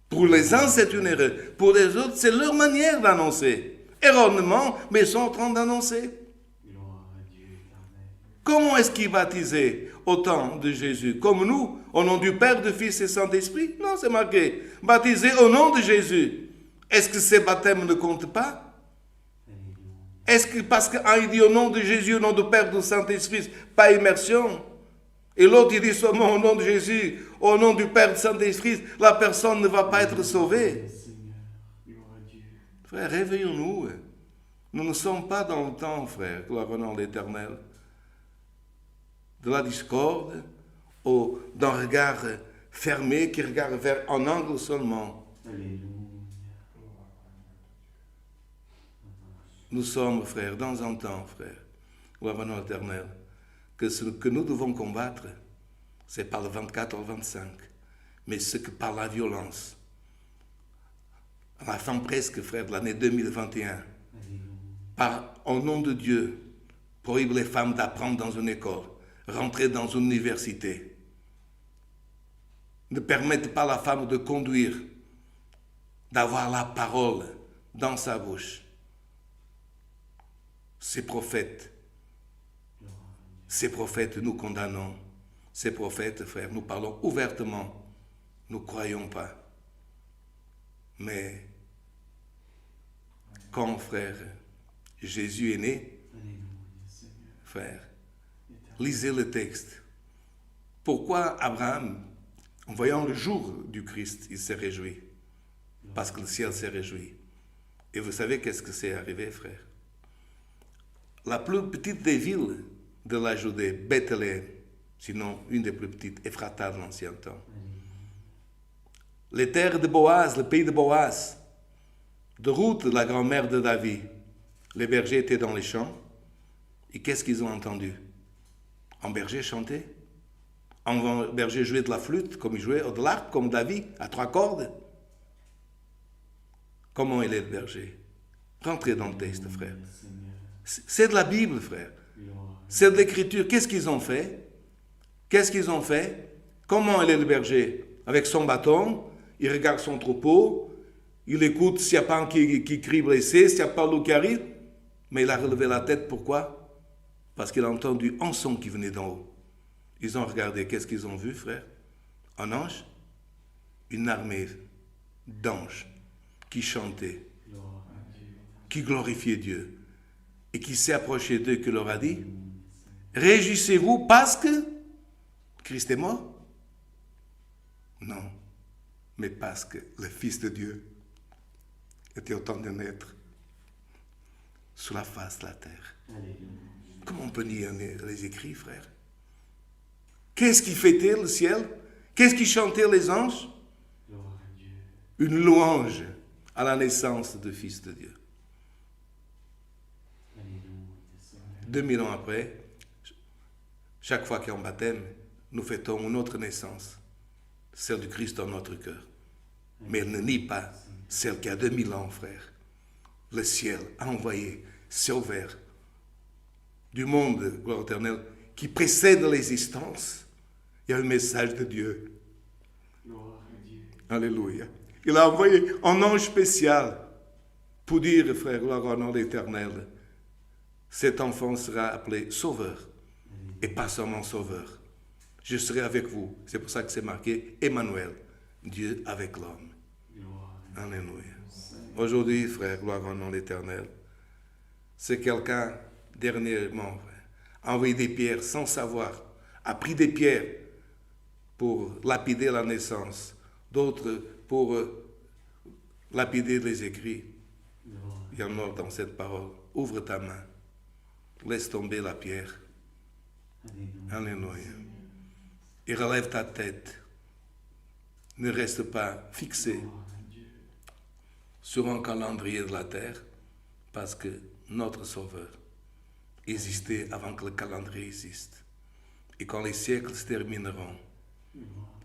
Pour les uns, c'est une erreur. Pour les autres, c'est leur manière d'annoncer. Erronément, mais ils sont en train d'annoncer. Gloire à Dieu éternel. Comment est-ce qu'ils baptisaient au temps de Jésus? Comme nous, au nom du Père, du Fils et Saint-Esprit? Non, c'est marqué. Baptisés au nom de Jésus. Est-ce que ces baptêmes ne comptent pas? Est-ce que parce qu'il dit au nom de Jésus, au nom du Père, du Saint-Esprit, pas immersion? Et l'autre, il dit seulement au nom de Jésus, au nom du Père, du Saint-Esprit, la personne ne va pas être sauvée. Seigneur, gloire à Dieu. Frère, réveillons-nous. Nous ne sommes pas dans le temps, frère, gloire au nom de l'Éternel, de la discorde, ou d'un regard fermé qui regarde vers un angle seulement. Alléluia. nous sommes, frères, dans un temps, frères, gloire à notre Éternel, que ce que nous devons combattre, c'est par le 24 au 25, mais ce que par la violence. À la fin presque, frère, de l'année 2021, au nom de Dieu, prohibe les femmes d'apprendre dans une école, rentrer dans une université. Ne permettent pas à la femme de conduire, d'avoir la parole dans sa bouche. Ces prophètes, nous condamnons. Ces prophètes, frères, nous parlons ouvertement. Nous ne croyons pas. Mais quand, frère, Jésus est né, frère, lisez le texte. Pourquoi Abraham, en voyant le jour du Christ, il s'est réjoui? Parce que le ciel s'est réjoui. Et vous savez qu'est-ce que c'est arrivé, frère? La plus petite des villes de la Judée, Bethléem, sinon une des plus petites, Ephrata de l'ancien temps. Les terres de Boaz, le pays de Boaz, de Ruth, la grand-mère de David. Les bergers étaient dans les champs. Et qu'est-ce qu'ils ont entendu? Un berger chanter? Un berger jouer de la flûte, comme il jouait, ou de l'arpe, comme David, à 3 cordes? Comment il est le berger? Rentrez dans le texte, frère. C'est de la Bible, frère. C'est de l'écriture. Qu'est-ce qu'ils ont fait? Comment il est le berger? Avec son bâton, il regarde son troupeau, il écoute s'il n'y a pas un qui crie blessé, s'il n'y a pas l'eau qui arrive. Mais il a relevé la tête, pourquoi? Parce qu'il a entendu un son qui venait d'en haut. Ils ont regardé, qu'est-ce qu'ils ont vu, frère? Un ange? Une armée d'anges qui chantaient, qui glorifiaient Dieu, et qui s'est approché d'eux, qui leur a dit, réjouissez-vous parce que Christ est mort? Non, mais parce que le Fils de Dieu était au temps de naître sur la face de la terre. Comment on peut nier les écrits, frère? Qu'est-ce qui fêtait le ciel? Qu'est-ce qui chantait les anges? Une louange à la naissance du Fils de Dieu. 2000 ans après, chaque fois qu'il y a un baptême, nous fêtons une autre naissance, celle du Christ dans notre cœur. Mais elle ne nie pas celle qui a 2000 ans, frère. Le ciel a envoyé, c'est ouvert, du monde, gloire éternelle, qui précède l'existence. Il y a un message de Dieu. Alléluia. Il a envoyé un ange spécial pour dire, frère, gloire au nom éternel, cet enfant sera appelé Sauveur, et pas seulement Sauveur. Je serai avec vous. C'est pour ça que c'est marqué Emmanuel, Dieu avec l'homme. Alléluia. Aujourd'hui, frère, gloire au nom éternel, c'est quelqu'un, dernièrement, frère, a envoyé des pierres sans savoir, a pris des pierres pour lapider la naissance, d'autres pour lapider les écrits. Il y a mort dans cette parole. Ouvre ta main. Laisse tomber la pierre. Alléluia. Et relève ta tête. Ne reste pas fixé sur un calendrier de la terre, parce que notre Sauveur existait avant que le calendrier existe. Et quand les siècles se termineront,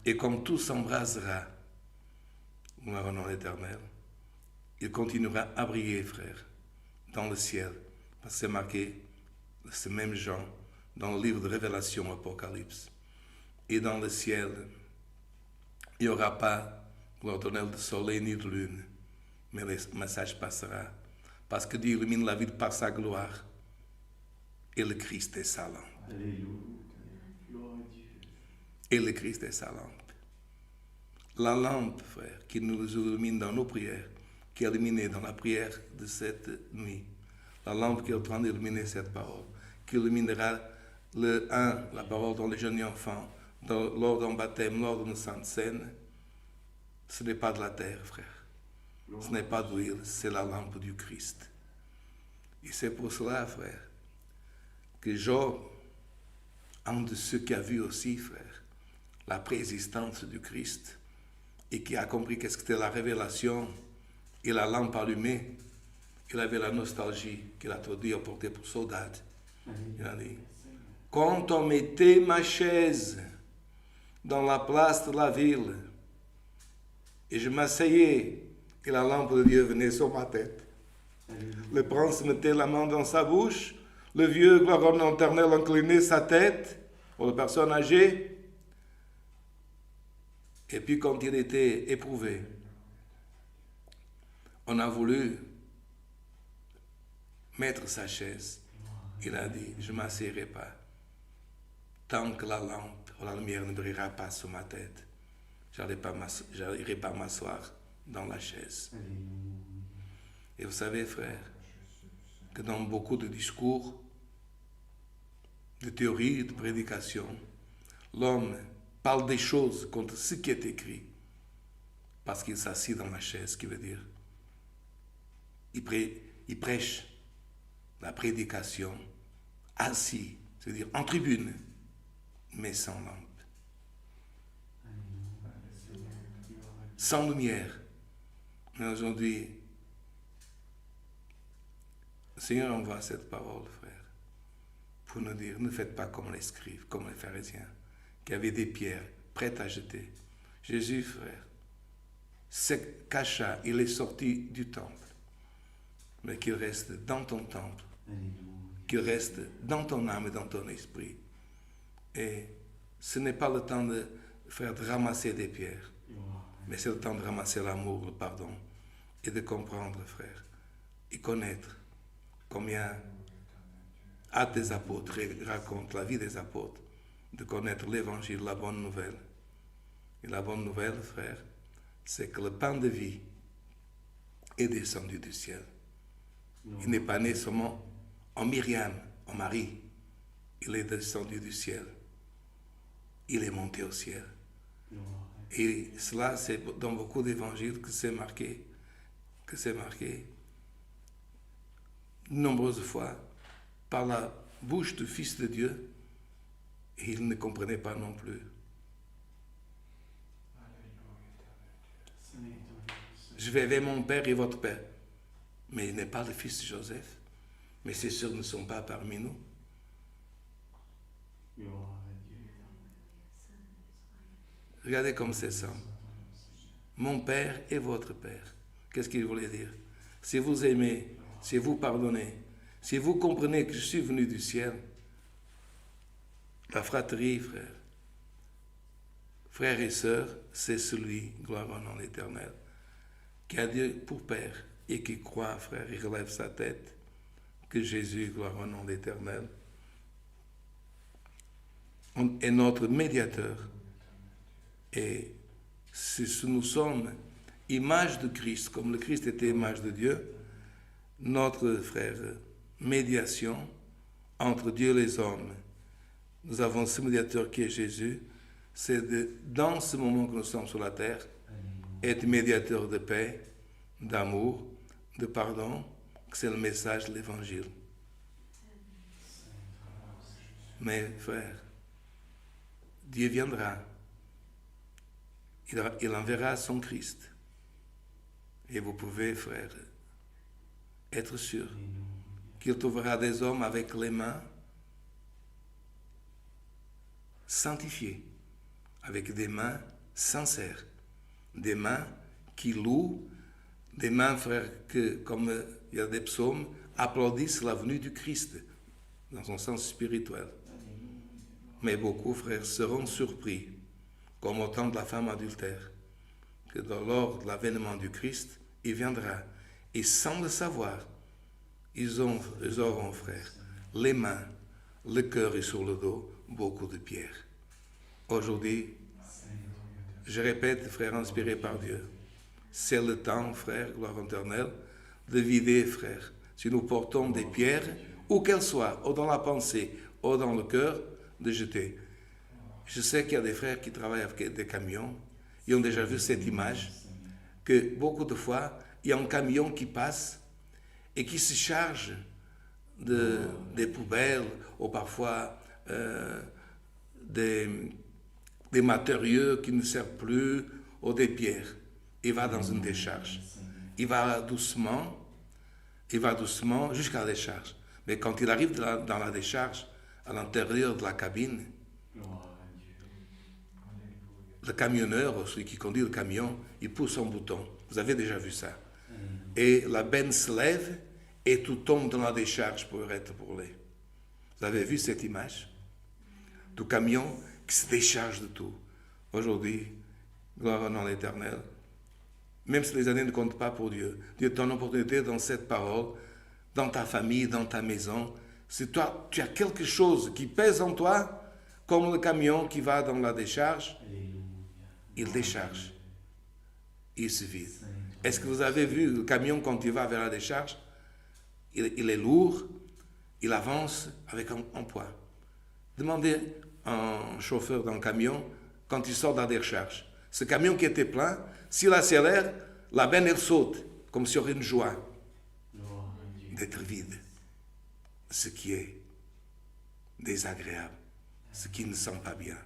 et comme tout s'embrasera, nous avons dans l'éternel, il continuera à briller, frère, dans le ciel. Parce que c'est marqué, ce même Jean, dans le livre de Révélation, Apocalypse. Et dans le ciel, il n'y aura pas, gloire éternelle, de soleil ni de lune, mais le message passera. Parce que Dieu illumine la vie par sa gloire. Et le Christ est sa lampe. Et le Christ est sa lampe. La lampe, frère, qui nous illumine dans nos prières, qui est illuminée dans la prière de cette nuit. La lampe qui est en train d'illuminer cette parole, qui illuminera la parole dans les jeunes enfants, lors d'un baptême, lors d'une sainte scène. Ce n'est pas de la terre, frère. Ce n'est pas d'huile, c'est la lampe du Christ. Et c'est pour cela, frère, que Job, un de ceux qui a vu aussi, frère, la préexistence du Christ, et qui a compris qu'est-ce que c'était la révélation et la lampe allumée, il avait la nostalgie qu'il a trop dit apporter pour soldat. Il a dit, quand on mettait ma chaise dans la place de la ville et je m'asseyais et la lampe de Dieu venait sur ma tête, le prince mettait la main dans sa bouche, le vieux gloire éternel inclinait sa tête pour la personne âgée, et puis quand il était éprouvé, on a voulu mettre sa chaise. Il a dit, je ne m'asserai pas tant que la lampe ou la lumière ne brillera pas sur ma tête. Je n'irai pas m'asseoir dans la chaise. Et vous savez, frère, que dans beaucoup de discours, de théories, de prédications, l'homme parle des choses contre ce qui est écrit parce qu'il s'assit dans la chaise, ce qui veut dire il prêche la prédication assis, c'est-à-dire en tribune, mais sans lampe, sans lumière. Mais aujourd'hui, le Seigneur envoie cette parole, frère, pour nous dire, ne faites pas comme les scribes, comme les pharisiens, qui avaient des pierres prêtes à jeter. Jésus, frère, se cacha, il est sorti du temple, mais qu'il reste dans ton temple, qu'il reste dans ton âme et dans ton esprit. Et ce n'est pas le temps de ramasser des pierres, mais c'est le temps de ramasser l'amour, le pardon, et de comprendre, frère, et connaître combien Actes des apôtres raconte la vie des apôtres, de connaître l'évangile, la bonne nouvelle. Et la bonne nouvelle, frère, c'est que le pain de vie est descendu du ciel. Il n'est pas né seulement en Myriam, en Marie. Il est descendu du ciel. Il est monté au ciel. Et cela, c'est dans beaucoup d'évangiles que c'est marqué. De nombreuses fois par la bouche du Fils de Dieu, et il ne comprenait pas non plus. Je vais vers mon Père et votre Père. Mais il n'est pas le fils de Joseph. Mais ses sœurs ne sont pas parmi nous. Regardez comme c'est simple. Mon Père et votre Père. Qu'est-ce qu'il voulait dire? Si vous aimez, si vous pardonnez, si vous comprenez que je suis venu du ciel, la fratrie, frères et sœurs, c'est celui, gloire au nom éternel, qui a Dieu pour Père et qui croit, frère, il relève sa tête, que Jésus, gloire au nom éternel, est notre médiateur. Et si nous sommes image de Christ, comme le Christ était image de Dieu, notre, frère, médiation entre Dieu et les hommes, nous avons ce médiateur qui est Jésus, c'est dans ce moment que nous sommes sur la terre, être médiateur de paix, d'amour, de pardon, que c'est le message de l'Évangile. Mais frère, Dieu viendra, il enverra son Christ, et vous pouvez, frère, être sûr qu'il trouvera des hommes avec les mains sanctifiées, avec des mains sincères, des mains qui louent, des mains, frère, que, comme il y a des psaumes, applaudissent la venue du Christ, dans son sens spirituel. Mais beaucoup, frères, seront surpris, comme au temps de la femme adultère, que lors de l'avènement du Christ, il viendra, et sans le savoir, ils auront, frère, les mains, le cœur et sur le dos, beaucoup de pierres. Aujourd'hui, je répète, frère, inspiré par Dieu, c'est le temps, frère, gloire éternelle, de vider, frère, si nous portons des pierres, où qu'elles soient, ou dans la pensée, ou dans le cœur, de jeter. Je sais qu'il y a des frères qui travaillent avec des camions, ils ont déjà vu cette image, que beaucoup de fois, il y a un camion qui passe et qui se charge des poubelles ou parfois des matériaux qui ne servent plus ou des pierres. Il va dans une décharge. Il va doucement, il va doucement jusqu'à la décharge. Mais quand il arrive dans la décharge, à l'intérieur de la cabine, le camionneur, celui qui conduit le camion, il pousse un bouton. Vous avez déjà vu ça. Et la benne se lève et tout tombe dans la décharge pour être brûlé. Vous avez vu cette image? Du camion qui se décharge de tout. Aujourd'hui, gloire au nom de l'Éternel. Même si les années ne comptent pas pour Dieu, Dieu te donne l'opportunité dans cette parole, dans ta famille, dans ta maison. Si toi, tu as quelque chose qui pèse en toi, comme le camion qui va dans la décharge, il décharge. Il se vide. Est-ce que vous avez vu le camion quand il va vers la décharge? Il est lourd, il avance avec un poids. Demandez à un chauffeur d'un camion quand il sort de la décharge. Ce camion qui était plein, s'il accélère, la benne elle saute, comme sur une joie d'être vide. Ce qui est désagréable, ce qui ne sent pas bien.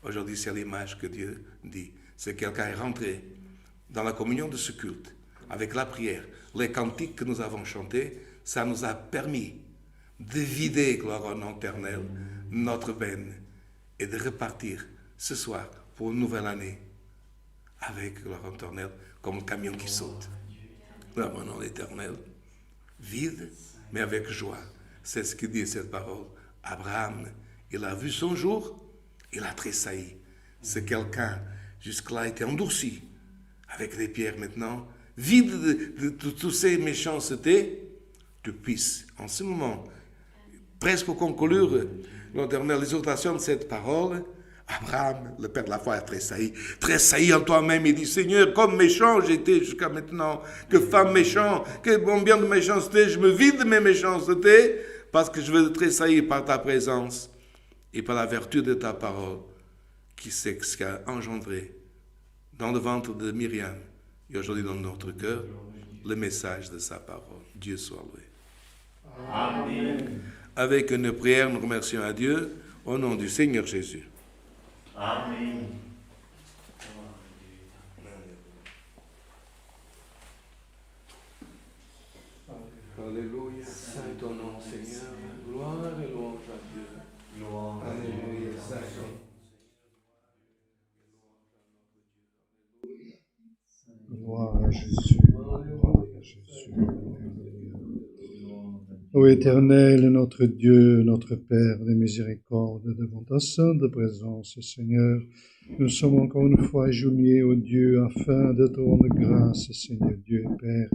Aujourd'hui, c'est l'image que Dieu dit. C'est quelqu'un est rentré dans la communion de ce culte, avec la prière, les cantiques que nous avons chantés, ça nous a permis de vider, gloire au nom éternel, notre benne et de repartir ce soir pour une nouvelle année avec, gloire au nom éternel, comme le camion qui saute. Gloire au nom éternel, vide, mais avec joie. C'est ce que dit cette parole. Abraham, il a vu son jour, il a tressailli. C'est quelqu'un, jusque-là, était endurci, avec des pierres maintenant, vide de toutes ces méchancetés, tu puisses, en ce moment, presque conclure l'éternelle exhortation de cette parole. Abraham, le père de la foi, a tressailli en toi-même. Il dit, Seigneur, comme méchant j'étais jusqu'à maintenant, que femme méchante, que combien de méchanceté, je me vide de mes méchancetés, parce que je veux tressaillir par ta présence et par la vertu de ta parole, qui c'est ce qui a engendré dans le ventre de Myriam et aujourd'hui dans notre cœur le message de sa parole. Dieu soit loué. Amen. Avec une prière, nous remercions à Dieu au nom du Seigneur Jésus. Amen. Alléluia. Saint ton nom, Seigneur. Gloire et louange à Dieu. Alléluia. Saint ton nom. Gloire à Jésus. Gloire à Jésus. Ô Éternel, notre Dieu, notre Père de miséricorde, devant ta sainte présence, Seigneur, nous sommes encore une fois agenouillés, ô Dieu, afin de te rendre grâce, Seigneur Dieu et Père.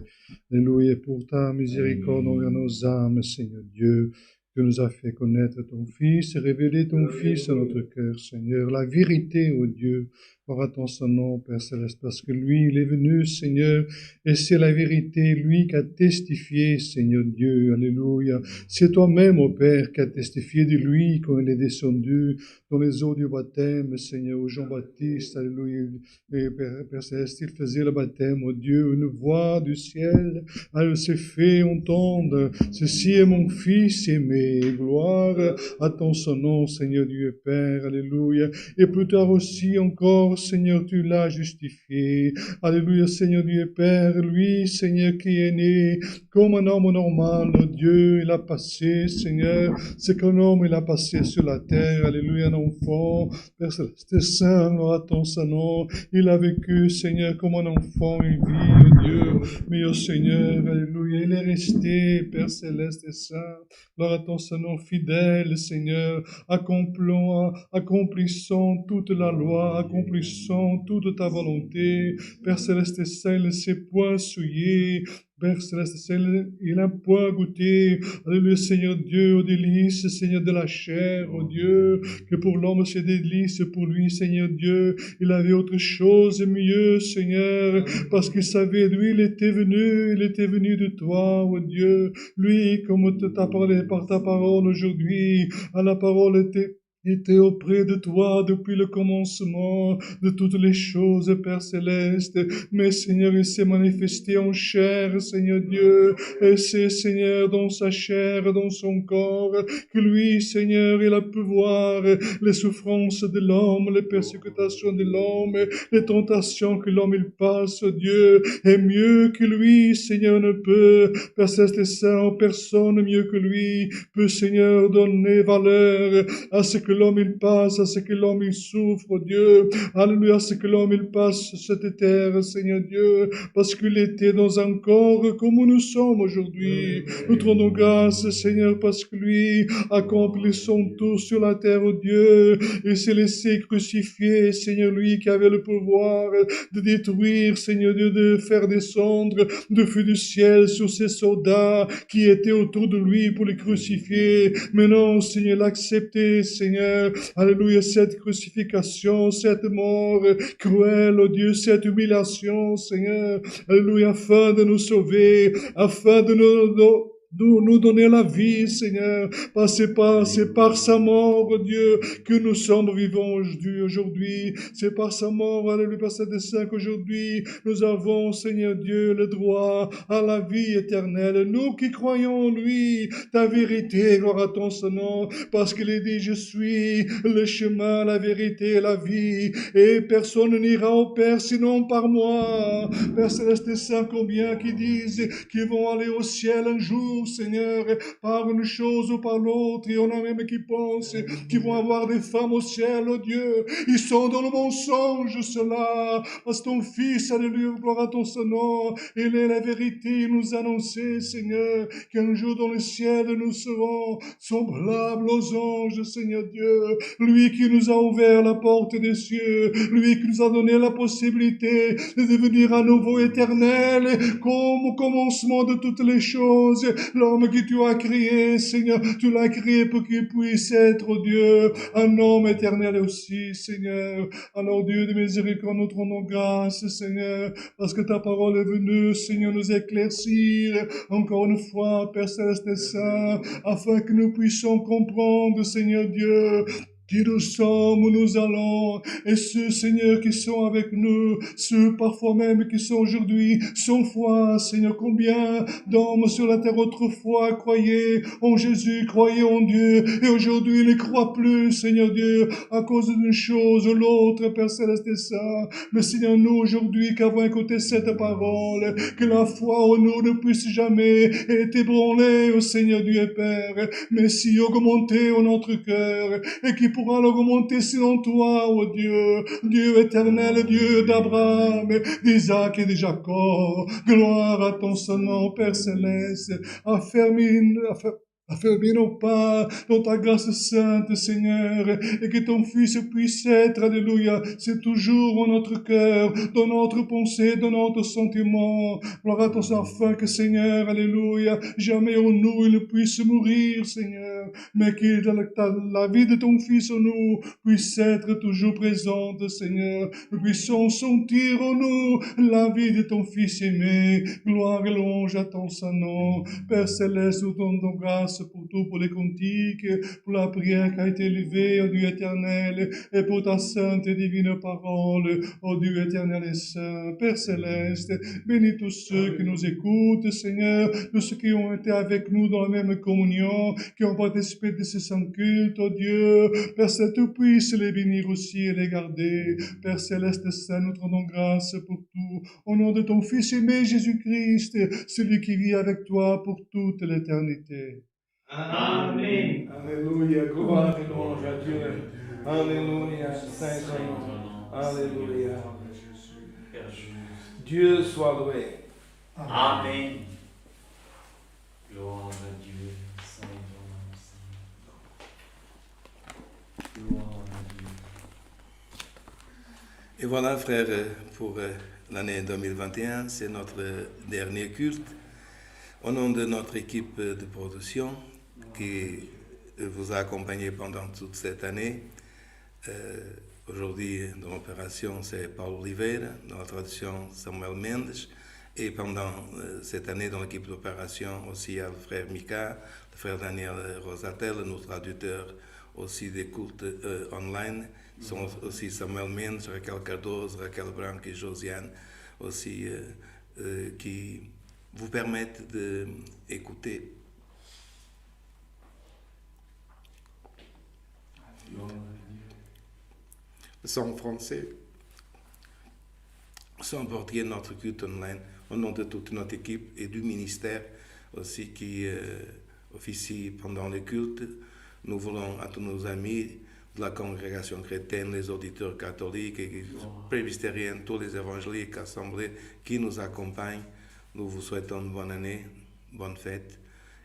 Alléluia, pour ta miséricorde envers nos âmes, Seigneur Dieu. Tu nous as fait connaître ton Fils, révéler ton Fils à notre cœur, Seigneur. La vérité, ô Dieu, gloire à ton nom, Père Céleste, parce que lui, il est venu, Seigneur, et c'est la vérité, lui qui a testifié, Seigneur Dieu, alléluia. C'est toi-même, ô Père, qui a testifié de lui quand il est descendu dans les eaux du baptême, Seigneur, au Jean-Baptiste, alléluia. Et Père Céleste, il faisait le baptême, ô Dieu, une voix du ciel, elle s'est fait entendre, ceci est mon Fils aimé, gloire à ton nom, Seigneur Dieu et Père, alléluia. Et plus tard aussi encore, Seigneur, tu l'as justifié. Alléluia, Seigneur Dieu et Père, lui, Seigneur, qui est né comme un homme normal, oh Dieu, il a passé, Seigneur, c'est qu'un homme, il a passé sur la terre, alléluia, un enfant, Père Céleste Saint, à ton nom, il a vécu, Seigneur, comme un enfant, il vit, oh Dieu, mais oh Seigneur, alléluia, il est resté, Père Céleste Saint, gloire à ton nom fidèle, Seigneur, accomplissant toute la loi, accomplissant toute ta volonté. Père Céleste Saint, il ne s'est point souillé. Père Céleste Saint, il n'a point goûté, alléluia, Seigneur Dieu, aux délices, Seigneur, de la chair, oh Dieu, que pour l'homme c'est des délices, pour lui, Seigneur Dieu, il avait autre chose mieux, Seigneur, parce qu'il savait, lui, il était venu de toi, oh Dieu, lui, comme tu t'as parlé par ta parole aujourd'hui, à la parole était était auprès de toi depuis le commencement de toutes les choses, Père Céleste. Mais Seigneur, il s'est manifesté en chair, Seigneur Dieu, et c'est, Seigneur, dans sa chair, dans son corps, que lui, Seigneur, il a pu voir les souffrances de l'homme, les persécutations de l'homme, les tentations que l'homme il passe, Dieu, et mieux que lui, Seigneur, ne peut, Père Céleste Saint, personne mieux que lui peut, Seigneur, donner valeur à ce que l'homme il passe, à ce que l'homme il souffre, Dieu. Alléluia, à ce que l'homme il passe cette terre, Seigneur Dieu, parce qu'il était dans un corps comme nous sommes aujourd'hui. Nous te rendons grâce, Seigneur, parce que lui accomplit son tour sur la terre, oh Dieu, et s'est laissé crucifier, Seigneur, lui qui avait le pouvoir de détruire, Seigneur Dieu, de faire descendre de feu du ciel sur ces soldats qui étaient autour de lui pour les crucifier. Mais non, Seigneur, l'accepter, Seigneur. Alléluia, cette crucifixion, cette mort cruelle, oh Dieu, cette humiliation, Seigneur. Alléluia, afin de nous sauver, afin de nous donner la vie, Seigneur. C'est par sa mort, oh Dieu, que nous sommes vivants aujourd'hui. C'est par sa mort, alléluia, par ce dessein qu'aujourd'hui, nous avons, Seigneur Dieu, le droit à la vie éternelle. Nous qui croyons en lui, ta vérité, gloire à ton nom, parce qu'il est dit, je suis le chemin, la vérité et la vie, et personne n'ira au Père sinon par moi. Père Céleste Saint, combien qui disent qu'ils vont aller au ciel un jour, Seigneur, par une chose ou par l'autre, et on a même qui pensent qu'ils vont avoir des femmes au ciel, oh Dieu. Ils sont dans le mensonge, cela, parce que ton Fils, alléluia, gloire à ton nom, il est la vérité, il nous annonçait, Seigneur, qu'un jour dans le ciel, nous serons semblables aux anges, Seigneur Dieu, lui qui nous a ouvert la porte des cieux, lui qui nous a donné la possibilité de devenir à nouveau éternel, comme au commencement de toutes les choses. L'homme que tu as créé, Seigneur, tu l'as créé pour qu'il puisse être, Dieu, un homme éternel aussi, Seigneur. Alors, Dieu de miséricorde, nous te rendons grâce, Seigneur, parce que ta parole est venue, Seigneur, nous éclaircir encore une fois, Père Céleste Saint, afin que nous puissions comprendre, Seigneur Dieu, qui nous sommes, où nous allons, et ceux, Seigneur, qui sont avec nous, ceux parfois même qui sont aujourd'hui sans foi, Seigneur, combien d'hommes sur la terre autrefois croyaient en Jésus, croyaient en Dieu, et aujourd'hui ils ne croient plus, Seigneur Dieu, à cause d'une chose ou l'autre, Père Céleste Saint. Mais Seigneur, nous aujourd'hui qui avons écouté cette parole, que la foi en nous ne puisse jamais être ébranlée, au Seigneur Dieu et Père, mais si augmenter en notre cœur, et qui pourra l'augmenter sinon toi, ô Dieu, Dieu éternel, Dieu d'Abraham, d'Isaac et de Jacob. Gloire à ton nom, Père Céleste. Affermis nos pas dans ta grâce sainte, Seigneur, et que ton Fils puisse être, alléluia, c'est toujours en notre cœur, dans notre pensée, dans notre sentiment. Gloire à ton afin que, Seigneur, alléluia, jamais en nous il ne puisse mourir, Seigneur, mais que la vie de ton Fils en nous puisse être toujours présente, Seigneur. Nous puissions sentir en nous la vie de ton Fils aimé. Gloire et louange à ton nom. Père Céleste, nous donnons grâce pour tout, pour les cantiques, pour la prière qui a été élevée, ô Dieu éternel, et pour ta sainte et divine parole, ô Dieu éternel et saint. Père Céleste, bénis tous ceux qui nous écoutent, Seigneur, tous ceux qui ont été avec nous dans la même communion, qui ont participé de ce saint culte, ô Dieu. Père Céleste, tu puisses les bénir aussi et les garder. Père Céleste Saint, nous te rendons grâce pour tout. Au nom de ton Fils aimé Jésus-Christ, celui qui vit avec toi pour toute l'éternité. Amen. Alléluia, gloire et louange à Dieu. Alléluia, Saint son nom. Alléluia. Dieu soit loué. Amen. Gloire à Dieu, Saint ton nom, Seigneur. Gloire à Dieu. Et voilà, frères, pour l'année 2021, c'est notre dernier culte. Au nom de notre équipe de production qui vous a accompagné pendant toute cette année, aujourd'hui dans l'opération c'est Paulo Oliveira, dans la traduction Samuel Mendes Et pendant cette année, dans l'équipe d'opération, aussi il y a le frère Mika, le frère Daniel Rosatel, nos traducteurs aussi des cultes online. Sont aussi Samuel Mendes, Raquel Cardoso, Raquel Branco et Josiane aussi qui vous permettent d'écouter. Sans français, sans porter notre culte online, au nom de toute notre équipe et du ministère aussi qui officie pendant les cultes. Nous voulons à tous nos amis de la congrégation chrétienne, les auditeurs catholiques et presbytériens, tous les évangéliques assemblés qui nous accompagnent. Nous vous souhaitons une bonne année, bonne fête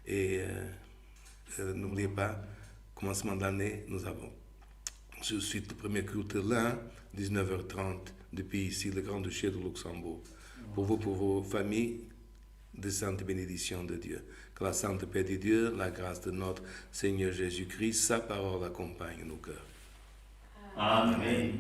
et n'oubliez pas, commencement de l'année, nous avons je suis le premier culte là, 19h30, depuis ici, le Grand-Duché de Luxembourg. Pour vous, pour vos familles, de sainte bénédiction de Dieu. Que la sainte paix de Dieu, la grâce de notre Seigneur Jésus-Christ, sa parole accompagne nos cœurs. Amen.